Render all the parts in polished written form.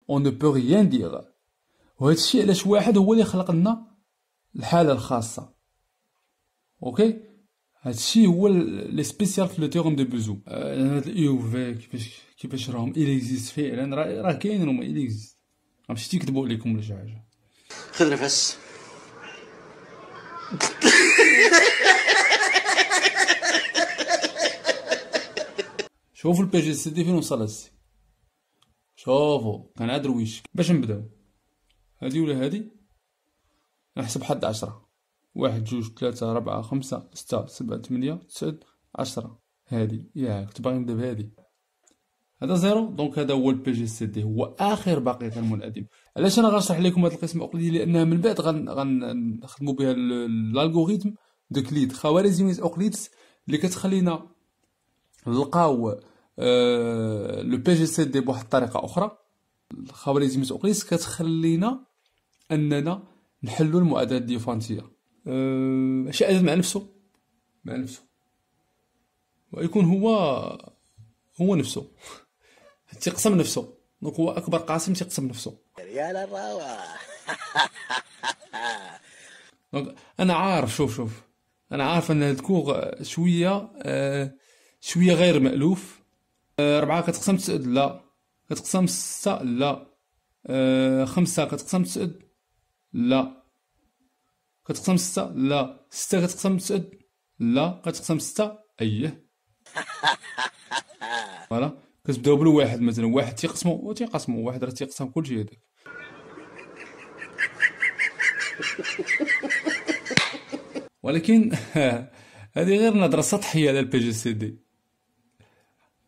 on ne peut rien dire. وهذا الشيء علاش واحد هو اللي خلق لنا الحالة الخاصة. اوكي، هذا الشيء هو لي سبيسيال في لو تيورم دو بوزو. هاد الاي و في كيفاش راهم إليكزيست فعلا، راه كاينين هما إليكزيست، ماشي تيكذبوا عليكم ولا شي حاجة. خذ نفس. شوفوا البي جي سي دي فين وصل هادشي، شوفوا كنعاد رويش باش نبداو. هادي ولا هادي نحسب حد 10، 1 2 3 4 5 6 7 8 9 10. هادي ياك كنت باغي نبدا بهادي، هذا زيرو. دونك هذا هو البي جي سي دي، هو اخر باقي المنعدم. علاش انا غنشرح لكم هذا القسم الاقليدي؟ لانها من بعد غنخدموا بها الالغوريثم دو كليد، خوارزمية اوكليدس اللي كتخلينا نلقاو لو بي جي سي دي بواحد الطريقه اخرى. خوارزمية اوكليدس كتخلينا اننا نحلوا المعادلات الديفرنسيه. شي عدد مع نفسه ويكون هو نفسه تيقسم نفسه. دونك هو اكبر قاسم تيقسم نفسه. يا للروعة. دونك انا عارف، شوف انا عارف ان هاد الكور شويه غير مألوف. 4 كتقسم 9 لا، كتقسم 6 لا، 5 كتقسم 9 لا، كتقسم 6 لا، 6 كتقسم 9 لا، كتقسم 6 اييه. فوالا كتبداو بالواحد مثلا، واحد تيقسمو واحد راه تيقسم كلشي هذاك. ولكن هذه غير نظرة سطحية على البي جي سي دي.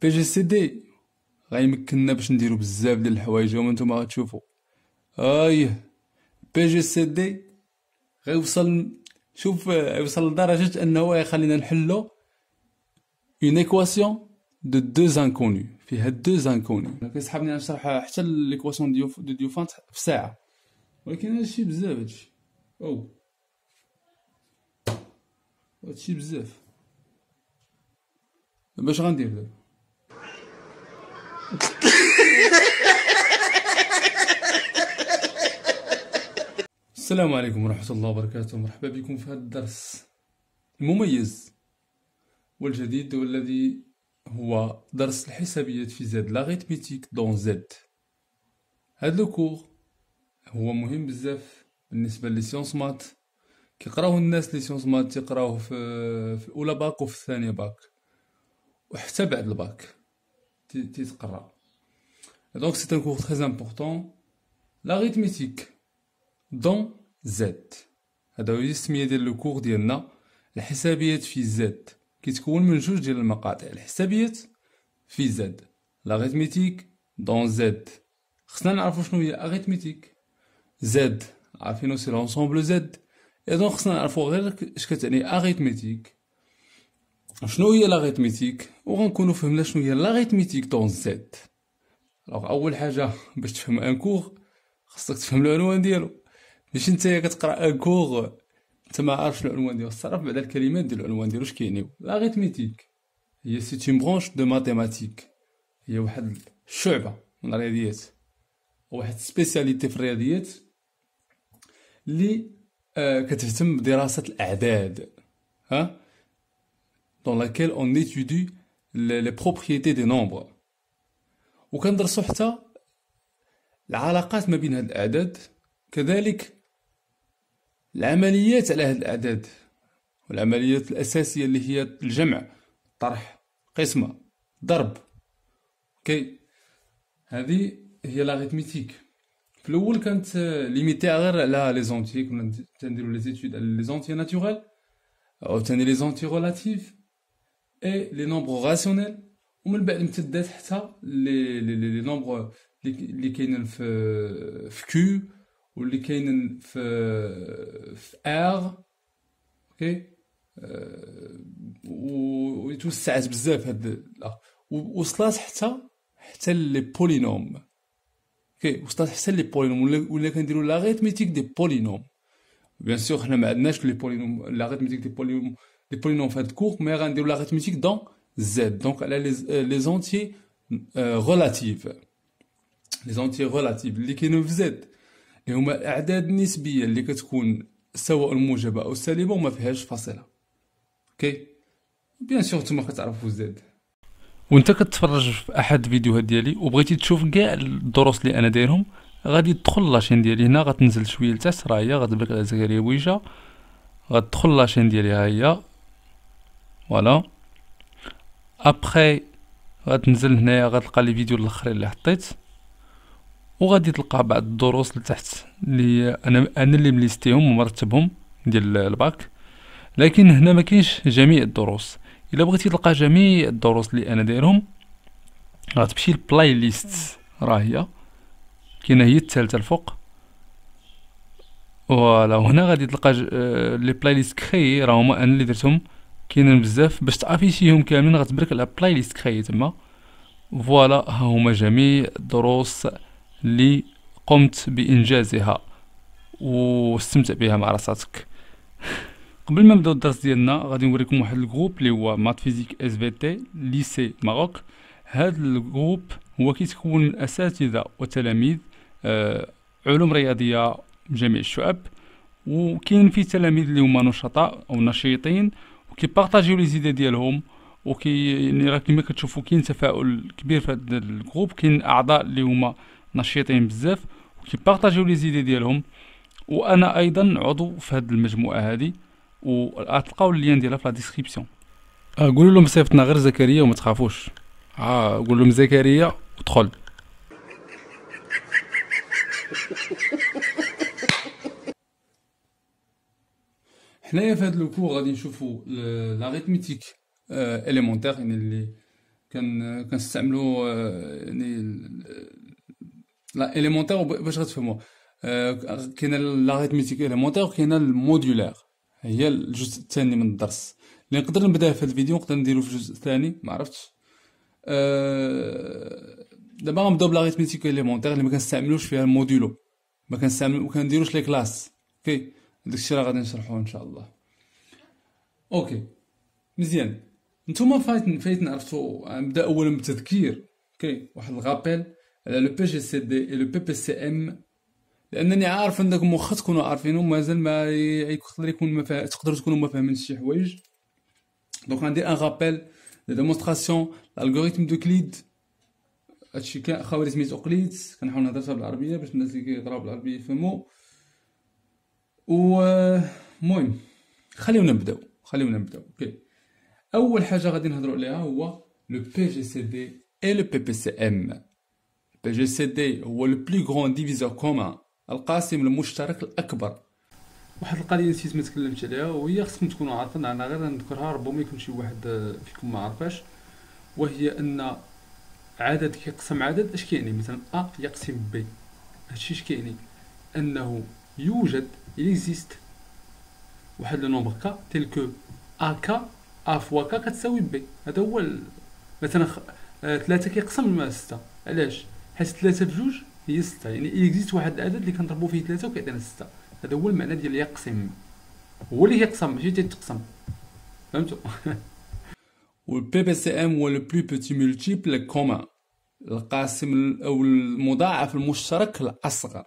بي جي سي دي غيمكننا باش نديرو بزاف ديال الحوايج وما نتوما غتشوفو. بي جي سي دي غيوصل، غيوصل لدرجة انه يخلينا نحلو اون ايكواسيون دو دو انكونو، فيها دو انكونو. كيسحبني نشرح حتى ليكواسيون دو ديوفانت في ساعة، ولكن هادشي بزاف، هادشي بزاف. باش غندير دابا؟ السلام عليكم ورحمة الله وبركاته. مرحبا بكم في هذا الدرس المميز والجديد، والذي هو درس الحسابيات في زد، لاغيتميتيك دون زد. هذا لو كور هو مهم بزاف بالنسبة لي سيونس مات. كيقراوه الناس لي سيونس مات تيقراوه في اولى باك وفي الثانية باك وحتى بعد الباك تيتقرا. دونك سي ان كور تري امبورطون، لاغيتميتيك دون زد. هذا هو التسمية ديال لو كور ديالنا، الحسابيات في زد. كيتكون من جوج ديال المقاطع، الحسابيات في زد، لاغيتميتيك دون زد. خصنا نعرفو شنو هي اريتميتيك. زد عارفينو سي لونسومبل زد، اي دونك خصنا نعرفو غير اش كتعني اريتميتيك، شنو هي لاغيتميتيك، وغنكونو فهمنا شنو هي لاغيتميتيك دون زد. اول حاجه باش تفهم ان كور خصك تفهم العنوان ديالو. ماشي نتايا كتقرا ان كور انت ما عارفش العنوان ديالو. الصراف بعد الكلمات ديال العنوان ديالو اش كيعنيو. لاغيتميتيك هي سي اون برونش دو ماتيماتيك، هي واحد الشعبه من الرياضيات، واحد سبيسياليتي في الرياضيات اللي كتهتم بدراسه الاعداد، dans laquelle on étudie les propriétés des nombres. وكندرسو حتى العلاقات ما بين هاد الاعداد، كذلك العمليات على هاد الاعداد، والعمليات الاساسيه اللي هي الجمع، طرح، قسمه، ضرب. اوكي، هذه هي لاغيتميتيك. في الاول كانت ليميتي غير على لي زونتي، كنا تنديرو لي زيتود على لي زونتي ناتوريل او تاني لي زونتي ريلاتيف اي لي نومبر راسيونيل، ومن بعد امتدات حتى لي نومبر اللي كاينين في كيو واللي كاينين في ار. اوكي، وتوسعت بزاف هاد وصلات حتى لي بولينوم. اوكي، وصلات حتى لي بولينوم، ولا كنديروا لاغيتميتيك دي بولينوم. بيان سور حنا ما عندناش لي بولينوم، لاغيتميتيك دي بولينوم في هاد الكور، مي غنديرو لاغيتميتيك دون زد، دونك على لي زونتي ريلاتيف. لي زونتي غولاتيف اللي كاينين في زد اللي هما الاعداد النسبيه اللي كتكون سواء موجبه او سالبه وما فيهاش فاصله. اوكي بيان سور نتوما كتعرفوا زد. وانت كتفرج في احد الفيديوهات ديالي وبغيتي تشوف كاع الدروس اللي انا دايرهم، غادي تدخل لاشين ديالي هنا، غتنزل شويه لتحت، راه هي غتبان لك على زكريا بويجا، غتدخل لاشين ديالي ها هي فوالا. ابخي غتنزل هنايا غتلقى لي فيديو الاخرين اللي حطيت، وغادي تلقى بعض الدروس لتحت اللي انا اللي مليستيهم ومرتبهم ديال الباك. لكن هنا ما كاينش جميع الدروس. الا بغيتي تلقى جميع الدروس اللي انا دايرهم غتمشي للبلاي ليست، راه هي كاينه هي الثالثه الفوق فوالا. وهنا غادي تلقى لي بلاي ليست كريي، راه هما انا اللي درتهم، كاينين بزاف. باش تافيشيهم كاملين غتبرك على بلاي ليست كريي تما فوالا. ها هما جميع الدروس اللي قمت بانجازها واستمتع بها مع راساتك. قبل ما نبداو الدرس ديالنا غادي نوريكم واحد الجروب اللي هو مات فيزيك اس في تي ليسي ماروك. هذا الجروب هو كيتكون من اساتذه وتلاميذ علوم رياضيه جميع الشعب، وكاين فيه تلاميذ اللي هما نشطاء او نشيطين وكيبارطاجيو لي زيدي ديالهم، يعني راه كيما كتشوفوا كاين تفاعل كبير في هذا الجروب. كاين اعضاء اللي هما نشيطين بزاف وكيبارطاجيو لي زيدي ديالهم، وانا ايضا عضو في هذه المجموعه هذه، وغتلقاو اللين ديالها في لا ديسكريبسيون. قولوا لهم صيفطنا غير زكريا وما تخافوش. قول لهم زكريا ودخل. حنايا في هذا الكو غادي نشوفوا لاغيتميتيك اليمونتير، يعني اللي كنستعملوا يعني لا اليمونتير باش غتفهموا. كاينه لاغيتميتيك اليمونتير وكاينه المودولار، هي الجزء الثاني من الدرس اللي نقدر نبدا في هذا الفيديو نقدر نديرو في الجزء الثاني، ما عرفتش. دابا غنبداو بلاغيتميتيك اليمونتير اللي ما كنستعملوش فيها المودولو، ما كنديروش لي كلاس. اوكي داكشي راه غادي نشرحوه ان شاء الله. اوكي مزيان. نتوما فايتن عرفتوا. نبدا اولا بالتذكير. اوكي واحد الغابيل على لو بي جي سي دي اي لو بي بي سي ام، لانني عارف انكم واخا تكونوا عارفينهم مازال ما يقدر يكون ما تقدروا تكونوا ما فاهمينش شي حوايج. دونك غندير ان غابيل دي ديمونستراسيون الالغوريثم دوكليد. هادشي كاع خوارزمية اقليد، كنحاول نهضرها بالعربيه باش الناس اللي كيهضروا بالعربيه يفهموا. و المهم خليونا نبداو. اوكي اول حاجه غادي نهضروا عليها هو لو بي جي سي دي اي لو بي بي سي ام. بي جي سي دي هو لو بلو غران ديفيزور كومان، القاسم المشترك الاكبر. واحد القضيه نسيت ما تكلمتش عليها وهي خصكم تكونوا عارفين، انا غير نذكرها ربما يكون شي واحد فيكم ما عرفاش، وهي ان عدد كيقسم عدد اش كيعني. مثلا ا يقسم ب، هادشي اش كيعني؟ انه يوجد اكزيست واحد لو نومبر كا تيل كو ا كا ا فوا كا كتساوي ب. هذا هو مثلا 3 كيقسم 6، علاش؟ حيت 3 بجوج هي 6، يعني اكزيست واحد العدد اللي كنضربو فيه 3 وكيعطينا 6. هذا هو المعنى ديال يقسم، هو اللي يقسم ماشي تيتقسم، فهمتوا؟ والبي بي سي ام هو لو بلو بوتي مولتيبل كومان، القاسم او المضاعف المشترك الاصغر.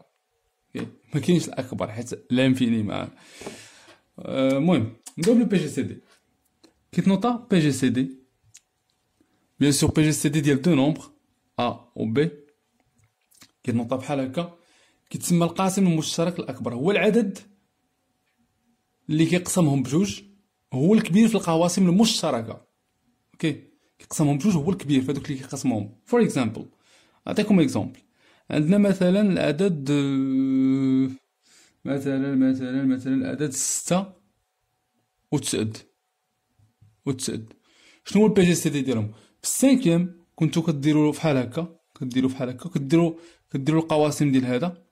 ما كاينش الاكبر حيت لانفيني مع. المهم نبداو بلو بي جي سي دي. كيتنوطا بي جي سي دي بيان سور بي جي سي دي ديال دو نومبر ا و بي، كيتنوطا بحال هكا. كيتسمى القاسم المشترك الاكبر، هو العدد اللي كيقسمهم بجوج هو الكبير في القواسم المشتركه. اوكي كيقسمهم بجوج هو الكبير في هذوك اللي كيقسمهم. فور اكزامبل نعطيكم اكزامبل. عندنا مثلا العدد مثلا العدد 6 و 9. شنو هو البي جي سي دي ديالهم؟ في السانكيام كنتو كديروا بحال هكا، كديروا القواسم ديال هذا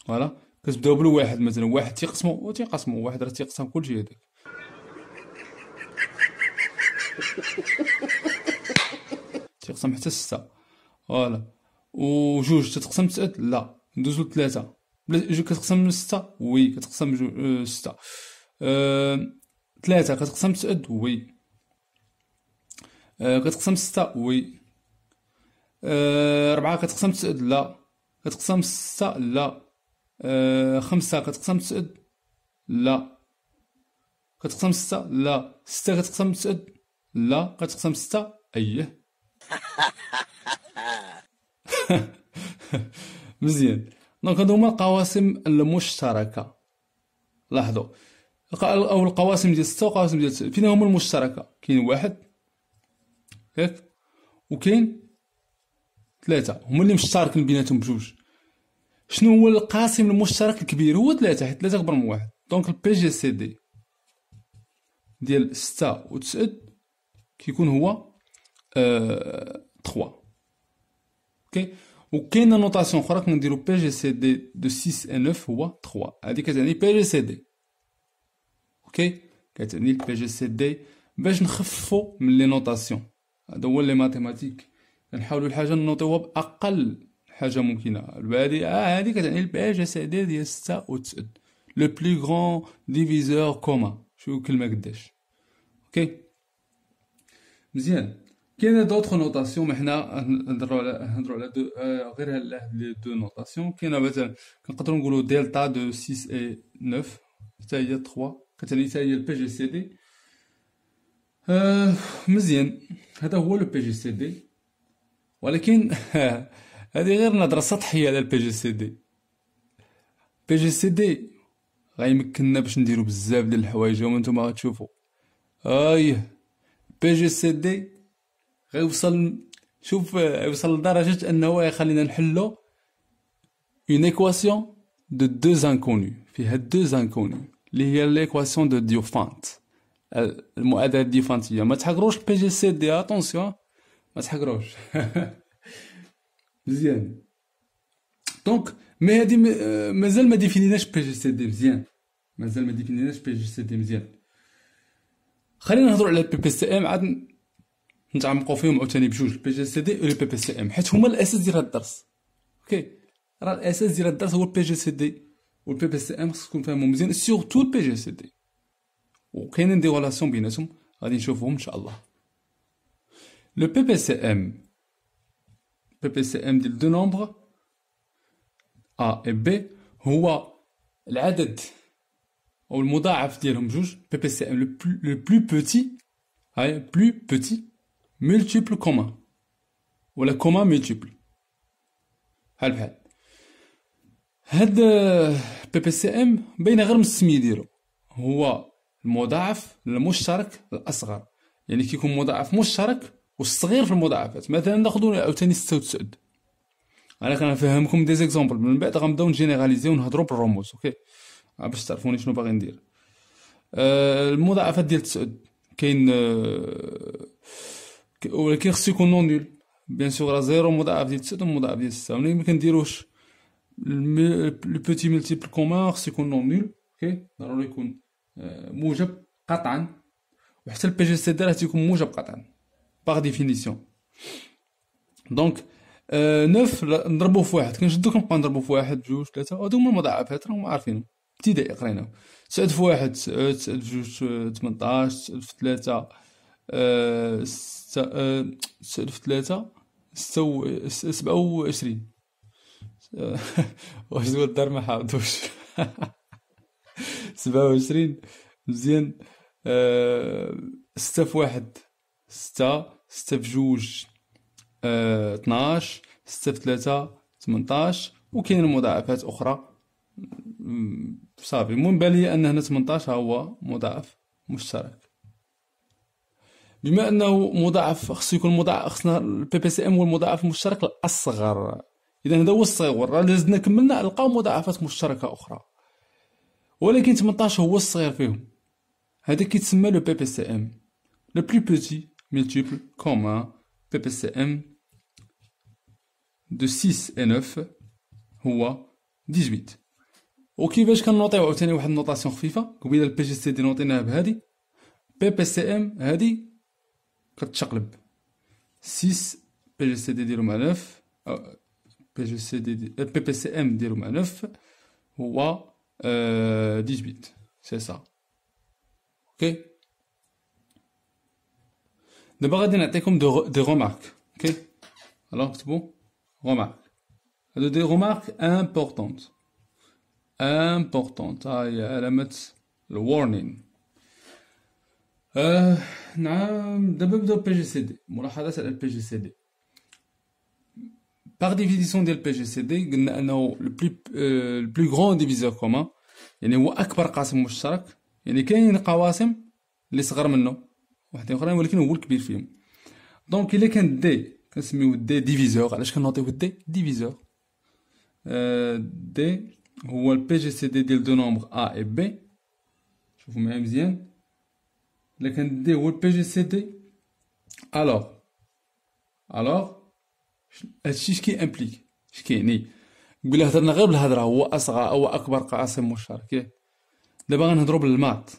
فوالا. كتبداو بالواحد مثلا، واحد تيقسموا واحد راه تيقسم كلشي هذاك. تيقسم حتى 6 فوالا. وجوج تتقسم 9 لا ندوزو ل 3. جوج كتقسم 6 وي كتقسم 6. 3 كتقسم 9 وي كتقسم 6 وي. 4 كتقسم 9 لا كتقسم 6 لا. 5 كتقسم 9 لا. كتقسم 6 لا. 6 كتقسم 9 لا. كتقسم 6 اييه. مزيان. دونك هادو هما القواسم المشتركة. لاحظوا أو القواسم ديال 6 والقواسم ديال 9 فين هما المشتركة؟ كاين 1 ياك وكاين 3 هما اللي مشتركين بيناتهم بجوج. شنو هو القاسم المشترك الكبير؟ هو 3 حيت 3 كبر من 1. دونك البي جي سي دي ديال 6 و 9 كيكون هو 3. اوكي. وكاينه نوطاسيون اخرى كنديرو بي جي سي دي دو 6 و 9 هو 3. هادي كتعني بي جي سي دي. اوكي كتعني البي جي سي دي باش نخففو من لي نوطاسيون. هذا هو لي ماتيماتيك كنحاولو الحاجه نوطيوها باقل حاجه ممكنه. هادي كتعني البي جي سي دي ديال 6 و 9 لو بلو غران ديفيزور كومان. شوفوا كلمه قداش. اوكي مزيان. كاينه دوطخ نوطاسيون، ما حنا نهضروا على دو غير هاد لي دو نوطاسيون. كاينه مثلا كنقدروا نقولوا دلتا دو 6 و 9 حتى هي 3 كتعني حتى هي البي جي سي دي. مزيان. هذا هو لو بي جي سي دي، ولكن هذه غير نظره سطحيه على البي جي سي دي. بي جي سي دي غيمكننا باش نديرو بزاف ديال الحوايج وانتم غتشوفوا. بي جي سي دي غيوصل، شوف يوصل لدرجه انه يخلينا نحلو اون ايكواسيون دو دو انكوني، فيها دو انكوني اللي هي ليكواسيون دو ديوفانت، المعادله الديفانتيه. ما تحقروش البي جي سي دي، اتونسيون ما تحقروش. مزيان. دونك مي هادي مازال ما ديفينيناش بي جي سي دي مزيان، مازال ما ديفينيناش بي جي سي دي مزيان. خلينا نهضروا على البي بي سي ام عاد نتعمقوا فيهم عاوتاني بجوج، البي جي سي دي و البي بي سي ام، حيت هما الاساس ديال هاد الدرس. اوكي راه الاساس ديال هاد الدرس هو البي جي سي دي والبي بي سي ام، خصكم تفهموا مزيان سورتو البي جي سي دي، وكاينين دي ريلاسيون بيناتهم غادي نشوفوهم ان شاء الله. لو بي بي سي ام، بي بي سي ام ديال دو نومبر ا و بي هو العدد او المضاعف ديالهم بجوج. بي بي سي ام لو بلو بوتي، هاي بلو بوتي ملتيبل كومان ولا كومان ملتيبل، بحال هاد بي بي سي ام باينه غير من السميه ديالو، هو المضاعف المشترك الاصغر. يعني كيكون مضاعف مشترك والصغير في المضاعفات. مثلا ناخذوا عاوتاني 6 و 9. انا كنفهمكم دي زيكزامبل، من بعد غنبداو نجينيراليزيو ونهضروا بالرموز. اوكي باش تعرفوني شنو باغي ندير. المضاعفات ديال 9 كاين ولكن خصو يكون نون نول بيان سور، راه زيرو مضاعف ديال 9 ومضاعف ديال 6 ولكن ما كنديروش لو بوتي ملتيبل كومان، خصو يكون نون نول. اوكي ضروري يكون موجب قطعا، وحتى البي جي سي دي راه تيكون موجب قطعا باغ ديفينيسيون. دونك 9 نضربوه في واحد، كنشدو كنبقاو نضربو في واحد بجوج ثلاثة، هادو هما المضاعفات راهم عارفينهم ابتدائي قريناهم. 9 في واحد 9، 9 في جوج 18، 9 في 3 9 في 3 27. واش هو الدار ما حافظوش. 27 مزيان. 6 في واحد 6، 6 في جوج 12، 6 في 3 18، وكاين مضاعفات اخرى صافي. المهم بان لي ان هنا 18 هو مضاعف مشترك. بما انه مضاعف خصو يكون مضاعف، خصنا البي بي سي ام هو المضاعف المشترك الاصغر. اذا هذا هو الصغير، راه زدنا كملنا نلقاو مضاعفات مشتركه اخرى، ولكن 18 هو الصغير فيهم. هذا كيتسمى لو بي بي سي ام لو بلو بوتي ملتيبل كومان. بي بي سي ام دو 6 و 9 هو 18. وكيفاش كنوطيو عاوتاني واحد النوطاسيون خفيفه؟ قبيله البي جي سي دي نوطيناها بهادي، بي بي سي ام هادي كتشقلب 6 بي جي سي دي ديرو مع 9، بي جي سي دي بي بي سي ام ديرو مع 9 هو 18. سي سا. اوكي دابا غادي نعطيكم دي رومارك. اوكي الوغ كتبوا رومارك. هادو دي غومارك امبورطونت ها هي علامة الورنين. نعم دابا نبداو بي جي سي دي. ملاحظات على البي جي سي دي. باغ ديفينيسيون ديال البي جي سي دي قلنا انه لو بلو غران ديفيزور كومان، يعني هو اكبر قاسم مشترك. يعني كاين قواسم اللي صغر منه واحدين اخرين ولكن هو الكبير فيهم. دونك الا كان دي كنسميوه دي ديفيزور. علاش كنعطيوه دي ديفيزور؟ دي هو البي جي سي دي ديال دو نومبر ا اي بي. شوفوا معايا مزيان. الا كان دي هو البي جي سي دي الوغ هادشي اش كيامبليك، اش كيعني؟ نقولها هضرنا غير بالهضره هو اصغر او اكبر قاسم مشترك. دابا غنهضروا بالمات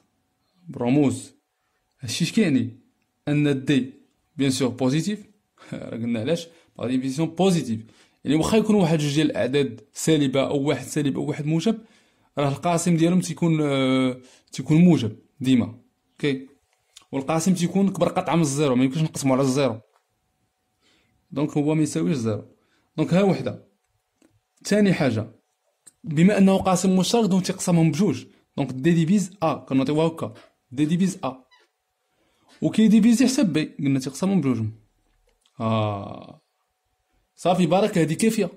بالرموز. هادشي اش كيعني؟ ان دي بيان سور بوزيتيف. راه قلنا علاش باغ ديفينيسيون بوزيتيف، يعني واخا يكونوا واحد جوج ديال الاعداد سالبه او واحد سالب او واحد موجب، راه القاسم ديالهم تيكون موجب ديما. اوكي، والقاسم تيكون كبر قطعه من الزيرو، ما يمكنش نقسمو على الزيرو. دونك هو ما يساويش زيرو. دونك ها وحده. ثاني حاجه، بما انه قاسم مشترك دونك تيقسمهم بجوج. دونك دي ديفيز ا كنعطيوها هكا دي ديفيز ا، وكي ديفيزي حساب بي قلنا تيقسمهم بجوجهم. صافي بركه هادي كافيه؟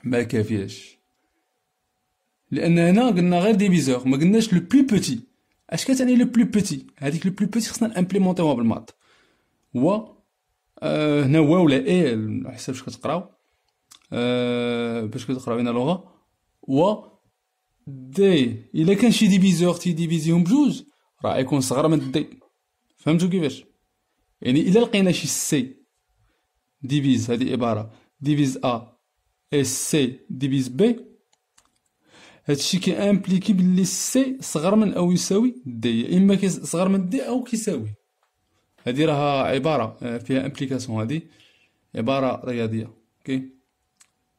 ما كافياش، لان هنا قلنا غير ديفيزور ما قلناش لو بلو بوتي. اش كتعني لو بلو بوتي؟ هذيك لو بلو بوتي خصنا نامبليمونطيوها بالمات. هو هنا هو ولا اي على حسب واش كتقراو، باش كتقراو هنا لغه. و دي الا كان شي ديفيزور تيديفيزيهم بجوج راه يكون صغر من دي. فهمتوا كيفاش؟ يعني الا لقينا شي سي ديفيز، هذه عباره ديفيز ا اي سي ديفيز بي، هادشي كي امبليكي بلي سي صغر من او يساوي دي، يا اما صغر من دي او كيساوي. هذه راها عباره فيها امبليكاسيون، هذه عباره رياضيه. اوكي،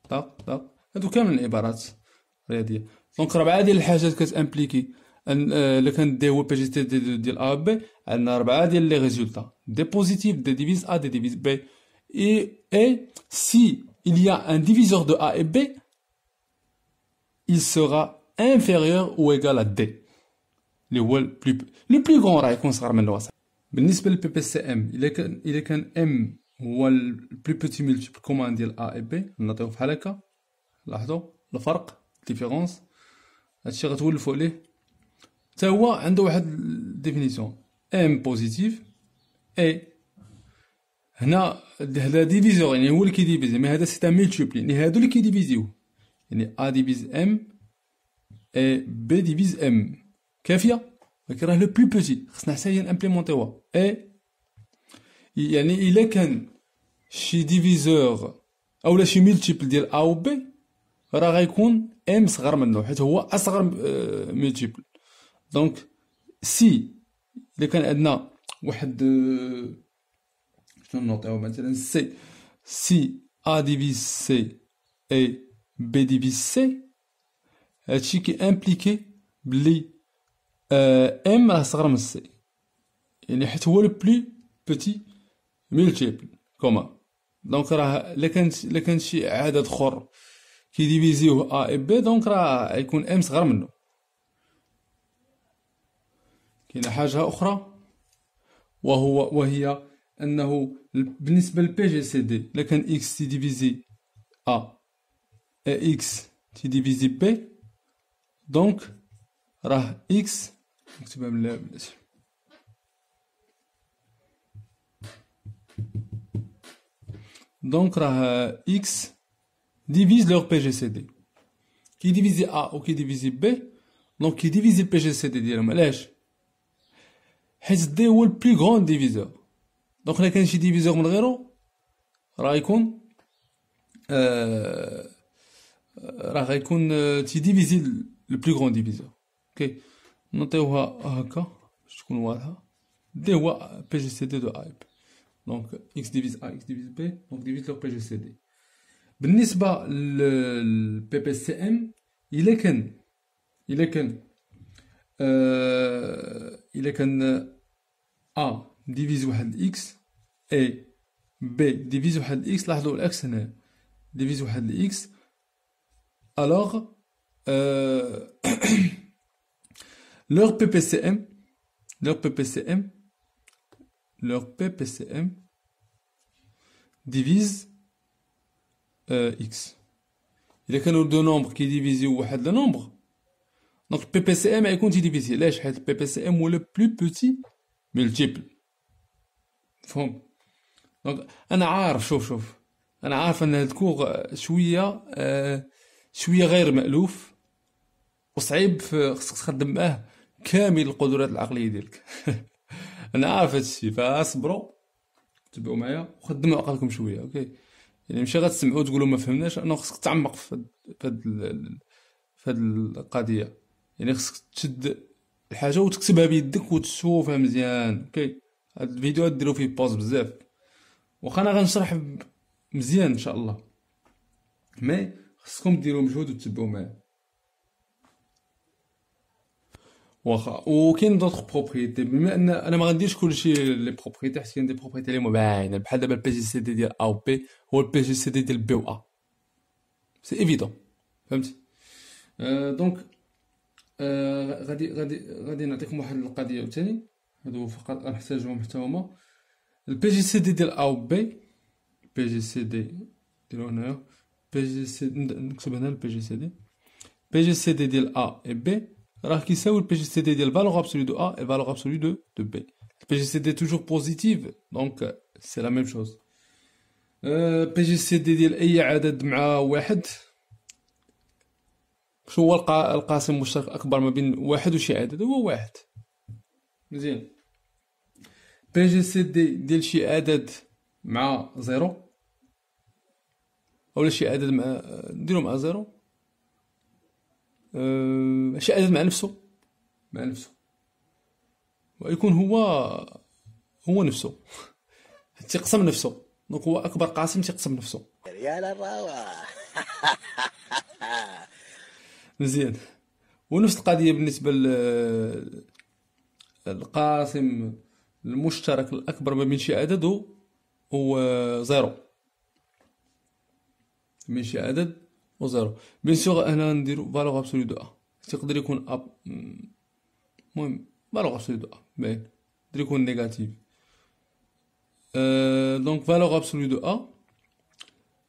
طاق طاق هادو كامل العبارات رياضيه. دونك 4 ديال الحاجات كتامبليكي الا كان دي هو بي جي تي ديال ا بي، عندنا 4 ديال لي ريزولتا دي بوزيتيف دي ديفيز ا دي ديفيز بي. et si il y a un diviseur de A et B, il sera inférieur ou égal à D. اللي هو le plus grand راه يكون صغر منه. بالنسبة لل PPCM إذا كان M هو ال plus petit multiple commun ديال A et B، نعطيوه بحال هكا. لاحظوا الفرق ديفيرونس، هادشي غتولفوا عليه. تا هو عنده واحد ديفينيسيون M بوزيتيف اي هنا هذا ديفيزور، يعني هو اللي كيديفيزي، مي هذا سي ان ملتيبل، يعني هادو اللي كيديفيزيو. يعني ا ديفيز ام اي بي ديفيز ام كافيه، ولكن راه لو بلو بوتي خصنا حتى هي نامبليمونطيوها. اي يعني الا كان شي ديفيزور اولا شي ملتيبل ديال ا و بي راه غيكون ام صغر منه حيت هو اصغر ملتيبل. دونك سي الا كان عندنا واحد شنو نوطيو مثلا سي ا ديفيز سي اي بي ديفيز سي، هادشي كي امبليكي بلي ام راه صغر من سي، يعني حيت هو لو بلو بوتي ملتيبل كومان. دونك راه الا كان شي عدد اخر كيديفيزيوه ا اي بي دونك راه يكون ام صغر منه. كاينه حاجه اخرى وهي انه بالنسبه للبي جي سي دي الا كان اكس تيديفيزي ا اكس تيديفيزي بي، دونك راه اكس نكتبها من بلاتي دونك راه اكس ديفيز لور بي جي سي دي. كي ديفيزي ا و كي ديفيزي بي دونك كي ديفيزي البي جي سي دي ديالهم. علاش؟ حيت دي هو البلو غون ديفيزور. دونك الا كان شي ديفيزور من غيرو راه يكون راه غيكون تيديفيزي لو بلو غون ديفيزور. اوكي، نعطيوها هكا باش تكون واضحه. دي هو بي جي سي دي دو اي بي، دونك اكس ديفيز ا اكس ديفيز بي دونك ديفيز لو بي جي سي دي. بالنسبه للبي بي سي ام الا كان ا ديفيز واحد اكس اي بي ديفيز واحد اكس، لاحظوا الاكس هنا ديفيز واحد لإكس، ألوغ لوغ بي بي سي إم ديفيز إكس. إلا كانوا دو نومبر كيديفيزيو واحد لو نومبر، دونك بي بي سي إم غيكون تيديفيزي. علاش؟ حيت بي بي سي إم هو لو بلو بوتي مولتيبل. مفهوم؟ دونك أنا عارف، شوف أنا عارف أن هاد الكور شوية غير مألوف وصعيب، خصك تخدم معاه كامل القدرات العقلية ديالك. أنا عارف هادشي، فاصبروا تبعوا معايا وخدموا عقلكم شوية، اوكي؟ يعني ماشي غتسمعوا وتقولوا ما فهمناش، أنا خصك تعمق في هاد القضية. يعني خصك تشد الحاجة وتكتبها بيدك وتشوفها مزيان، اوكي؟ هاد الفيديو ديروا فيه بوز بزاف، واخا انا غنشرح مزيان ان شاء الله، مي خصكم ديروا مجهود وتتبعوا معايا. واخا وكاين دوطخ بروبريتي، بما ان انا ما غنديرش كلشي لي بروبريتي، حيت كاين دي بروبريتي اللي باينه، بحال دابا البي جي سي دي ديال ا و بي هو البي جي سي دي ديال بي و ا، سي ايفيدون، فهمتي؟ دونك غادي نعطيكم واحد القضيه عاوتاني، هادو فقط غنحتاجهم حتى هما. البي جي سي دي ديال ا و بي، بي جي سي دي ديرو هنايا، بي جي سي نكتب هنا البي جي سي دي، بي جي سي دي ديال ا و بي راه كيساوي البي جي سي دي ديال فالور ابسولو دو ا et فالور ابسولو دو بي. البي جي سي دي توجور بوزيتيف، دونك سي لا ميم شوز. بي جي سي دي ديال اي عدد مع واحد، شو هو القاسم المشترك الاكبر ما بين واحد وشي عدد؟ هو واحد. مزيان. بي جي سي دي ديال شي عدد مع زيرو، اولا شي عدد مع نديرو مع زيرو، شي عدد مع نفسه ويكون هو نفسه تيقسم نفسه، دونك هو اكبر قاسم تيقسم نفسه. يا للروعة. مزيان. ونفس القضيه بالنسبه للقاسم المشترك الاكبر ما بين شي عدد هو زيرو، من شي عدد وزيرو. بيان سور هنا نديرو فالور ابسولو دو ا، تقدر يكون المهم فالور ابسولو دو ا باين، يقدر يكون نيجاتيف. دونك فالور ابسولو دو ا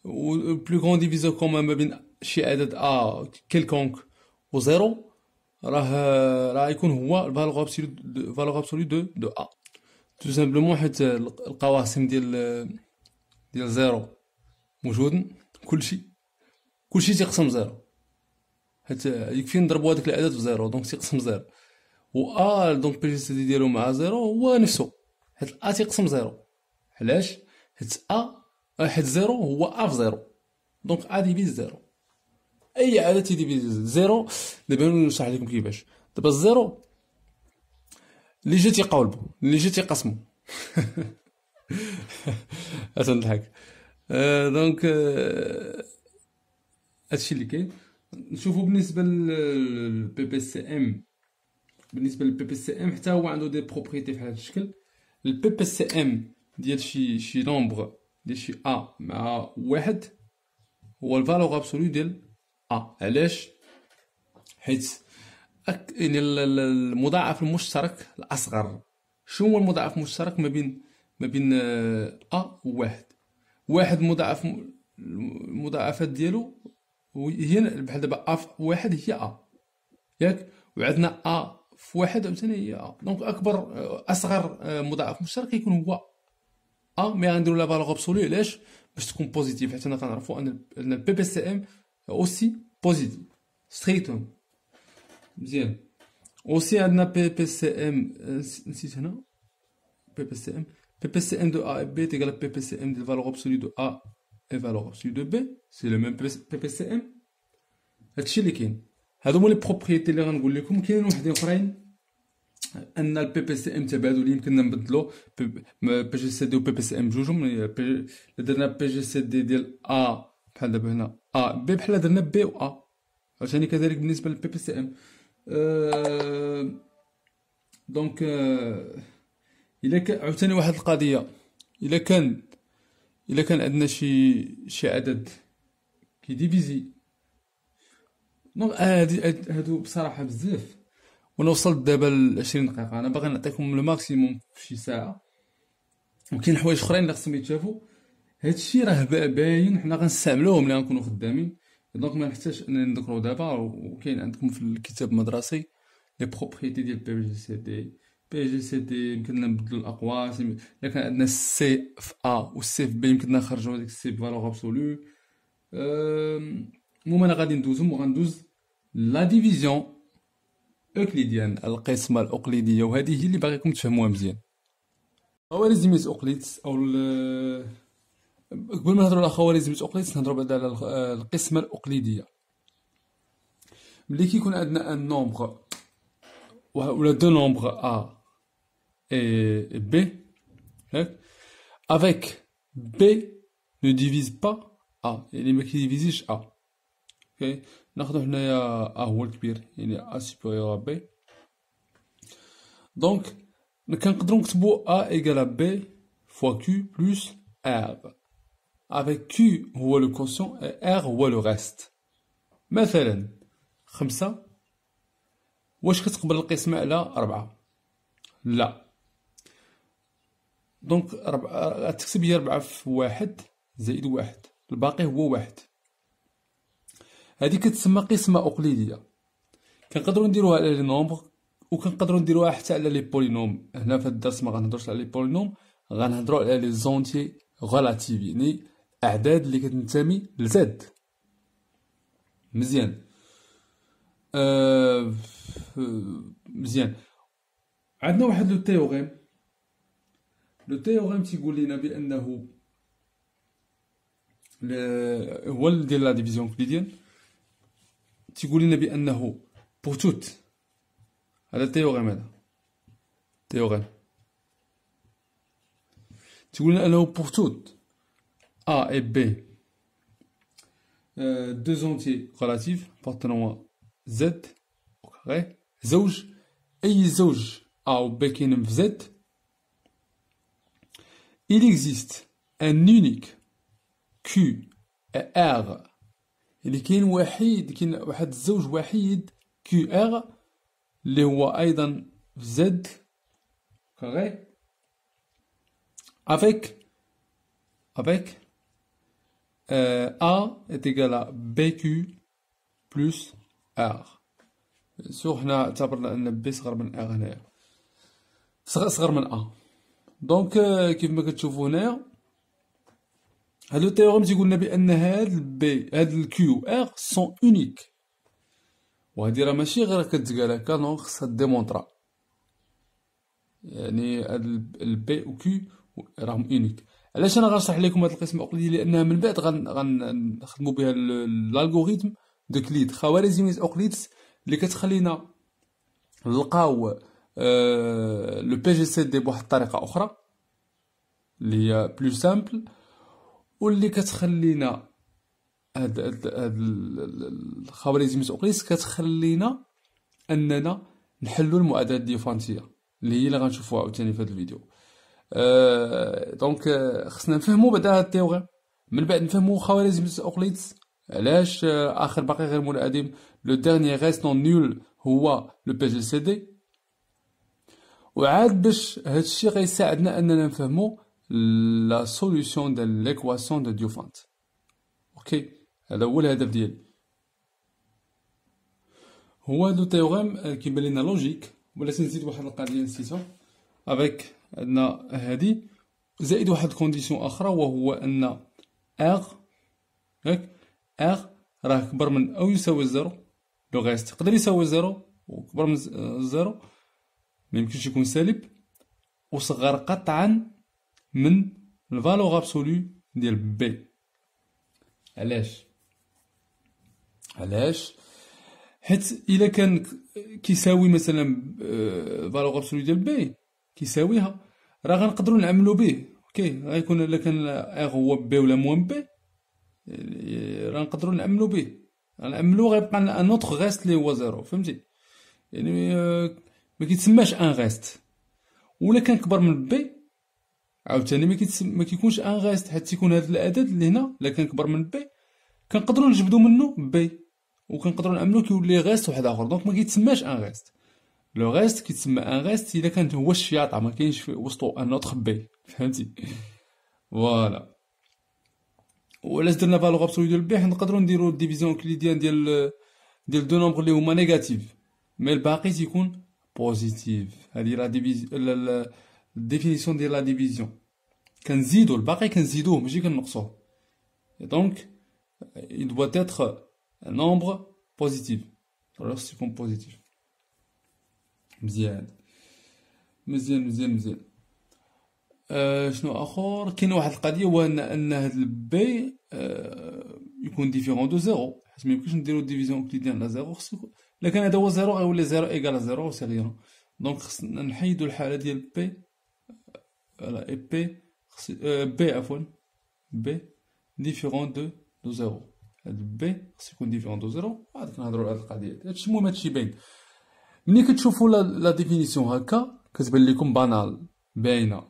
و بلو غون ديفيزور كومون ما بين شي عدد ا كيلكونك وزيرو راه يكون هو فالور ابسولو دو ا، تو سامبلومون حيت القواسم ديال زيرو موجودين، كلشي تيقسم زيرو، حيت يكفي نضربو هاداك العدد في زيرو، دونك تيقسم زيرو. و دونك بي جي سي ديالو مع زيرو هو نفسه، حيت تيقسم زيرو. علاش؟ حيت زيرو هو في زيرو، دونك ديفيز زيرو. اي عدد تيديفيز زيرو. دابا نشرح لكم كيفاش. دابا الزيرو اللي جا تيقاولبو، اللي جا تيقسمو. نضحك. دونك هادشي اللي كاين. نشوفو بالنسبه للبي بي سي ام، حتى هو عنده دي بروبريتي في هذا الشكل. البي بي سي ام ديال شي نومبر ديال شي ا مع واحد هو الفالور ابسولو ديال ا. علاش؟ حيت يعني المضاعف المشترك الاصغر. شنو هو المضاعف المشترك ما بين ا وواحد؟ واحد المضاعفات ديالو هي بحال دابا ا في واحد هي ا، ياك؟ وعندنا ا في واحد عاوتاني هي ا، دونك اصغر مضاعف مشترك يكون هو ا. مي غنديرو لا فالور ابسولو. علاش؟ باش تكون بوزيتيف، حيت انا كنعرفو ان البي بي سي ام اوسي بوزيتيف ستريكتوم. مزيان. اوسي عندنا بي بي سي ام، نسيت هنا بي بي سي ام دو ا بي تيقال بي بي سي ام ديال فالور ابسولو دو ا اي فالور ابسولو دو بي، سي لو ميم بي بي سي ام. هادشي اللي كاين. هادو هما لي بروبريتي اللي غنقول لكم. كاينين وحدين اخرين، ان البي بي سي ام تبادلي يمكننا نبدلو بي جي سي دي و بي بي سي ام بجوجهم. درنا بي جي سي دي ديال ا بحال دابا هنا ا بي، بحال درنا بي و ا عشان كذلك بالنسبه للبي بي سي ام. دونك الا كان عاوتاني واحد القضيه، الا كان عندنا شي عدد كيديفيزي. دونك هادو بصراحة بزاف، وانا وصلت دابا ل20 دقيقة. انا باغي نعطيكم الماكسيموم في شي ساعة، وكاين حوايج اخرين اللي خصهم يتشافوا. هادشي راه باين حنا غنستعملوه ملي غنكونو خدامين، دونك ما نحتاجش انني نذكرو دابا. وكاين عندكم في الكتاب المدرسي لي بروبريتي ديال بي جي سي دي. بي جي سي دي يمكن لنا نبدلو الاقواس، الا كان عندنا السي في ا والسي في بي يمكن لنا نخرجو هاديك السي بفالور ابسولو. المهم انا غادي وغندوز لا ديفيزيون اوكليديان، القسمة الاقليدية، وهذه هي اللي باغيكم تفهموها مزيان. خوارزمية اوكليدس او قبل ما نهضروا على خوارزمية اوكليدس نهضروا بعدا على القسمة الاقليدية. ملي كيكون عندنا ان نومبر ولا دو نومبر ا et b, avec b ne divise pas a، يعني ما كيديفيزيش a. اوكي، ناخدو هنايا a هو الكبير، يعني a supérieur à b. دونك كنقدرو نكتبو a égale à b fois q plus r، avec q هو لو كوسيون et r هو لو غاست. مثلا 5 واش كتقبل القسمة على 4؟ لا. دونك غتكتب هي 4 في 1 زائد 1، الباقي هو 1. هادي كتسمى قسمة أقليدية. كنقدرو نديروها على لي نومبر، وكنقدرو نديروها حتى على لي بولينوم. هنا في هاد الدرس ما غنهضروش على لي بولينوم، غنهضرو على لي زونتي غولاتيف، يعني أعداد اللي كتنتمي لزد. مزيان. مزيان. عندنا واحد لو تيوغيم. لو تيوغيم تيقول لنا بأنه هو ديال لا ديفيزيون كليديان، تيقول لنا بأنه بور توت، هذا التيوغيم، هذا تيوغيم تيقول لنا أنه بور توت A et B deux entiers relatifs appartenant à Z au carré، زوج أي زوج A و B كاينين في Z، il existe un unique Q et R، اللي كاين واحد الزوج وحيد Q R اللي هو أيضا في Z carré avec A est égal à BQ plus R. bien sûr حنا اعتبرنا أن B صغر من R هنايا، صغر من A. دونك كيف ما كتشوفوا هنايا هاد لو تيوريم تيقولنا بأن هاد الكيو و R سون اونيك، وهادي راه ماشي غير كتقال هكا، دونك خصها ديمونطرا، يعني هاد البي و كيو راهم اونيك. علاش انا غنشرح لكم هاد القسمة الأقليدية؟ لأنها من بعد غنخدمو بها الالغوريثم دو كليد، خوارزمية أوكليدس، اللي كتخلينا نلقاو لو بي جي سي دي بواحد الطريقة أخرى اللي هي بلو سامبل، واللي كتخلينا هاد الخوارزمية أوكليدس كتخلينا أننا نحلو المعادلات الديفرنسية اللي هي اللي غنشوفوها عاوتاني في هاد الفيديو. دونك خصنا نفهمو بعدا هاد التيوغيم، من بعد نفهمو خوارزمية أوكليدس علاش آخر باقي غير منعدم، لو ديرنيي غيست نون نول هو لو بي جي سي دي. وعاد باش هادشي غيساعدنا أننا نفهمو لا سوليوشن ديال ليكواسيون دو ديوفانت. اوكي، هذا هو الهدف ديالي. هو هادو تيوغيم كيبان لينا لوجيك، ولكن نزيد واحد القضيه نسيتها، افيك عندنا هادي زائد واحد كونديسيون اخرى، وهو ان ار راه كبر من او يساوي زيرو. لو غيست يقدر يساوي زيرو وكبر من زيرو، ميمكنش يكون سالب، وصغر قطعا من الفالور ابسولو ديال بي. علاش؟ حيت الا كان كيساوي مثلا فالور ابسولو ديال بي كيساويها، راه غنقدروا نعملوا به. اوكي، غيكون الا كان ار هو بي ولا موان بي، راه نقدروا نعملوا به، غنعملوا غيبقى لنا ان اوتر غيست اللي هو زيرو. فهمتي؟ يعني ما كيتسماش ان غيست. ولا كان كبر من بي عاوتاني ما كيكونش ان غيست، حيت تيكون هاد الاعداد اللي هنا الا كان كبر من بي كنقدروا نجبدوا منه بي وكنقدروا نعملوا كيولي غيست واحد اخر. دونك ما كيتسماش ان غيست. لو غيست كيتسمى ان غيست الا كانت هو الشياطه ما كاينش في وسطو ان اوتر بي. فهمتي؟ فوالا. ولا درنا فالور ابسولو ديال بي نقدروا نديروا الديفيزيون كليديان ديال دو نومبر اللي هما نيجاتيف مي الباقي تيكون بوزيتيف. هذه لا ديفيزيون الديفينيسيون ديال لا ديفيزيون. كنزيدو الباقي كنزيدوه ماشي كنقصوه. دونك il doit être un nombre positif alors c'est comme positif. مزيان مزيان مزيان مزيان. شنو اخر؟ كاين واحد القضيه هو ان هاد البي يكون ديفيرون دو زيرو، حيت ما يمكنش نديرو ديفيزيون كليديان على زيرو. خصو الا كان هذا هو زيرو غيولي زيرو ايكال زيرو سي ريان. دونك خصنا نحيدو الحاله ديال بي. فوالا اي بي بي عفوا بي ديفيرون دو زيرو. هاد بي خصو يكون ديفيرون دو زيرو. عاد كنهضرو على هاد القضيه. هادشي المهم هادشي باين. ملي كتشوفو لا ديفينيسيون هكا كتبان لكم بانال باينه،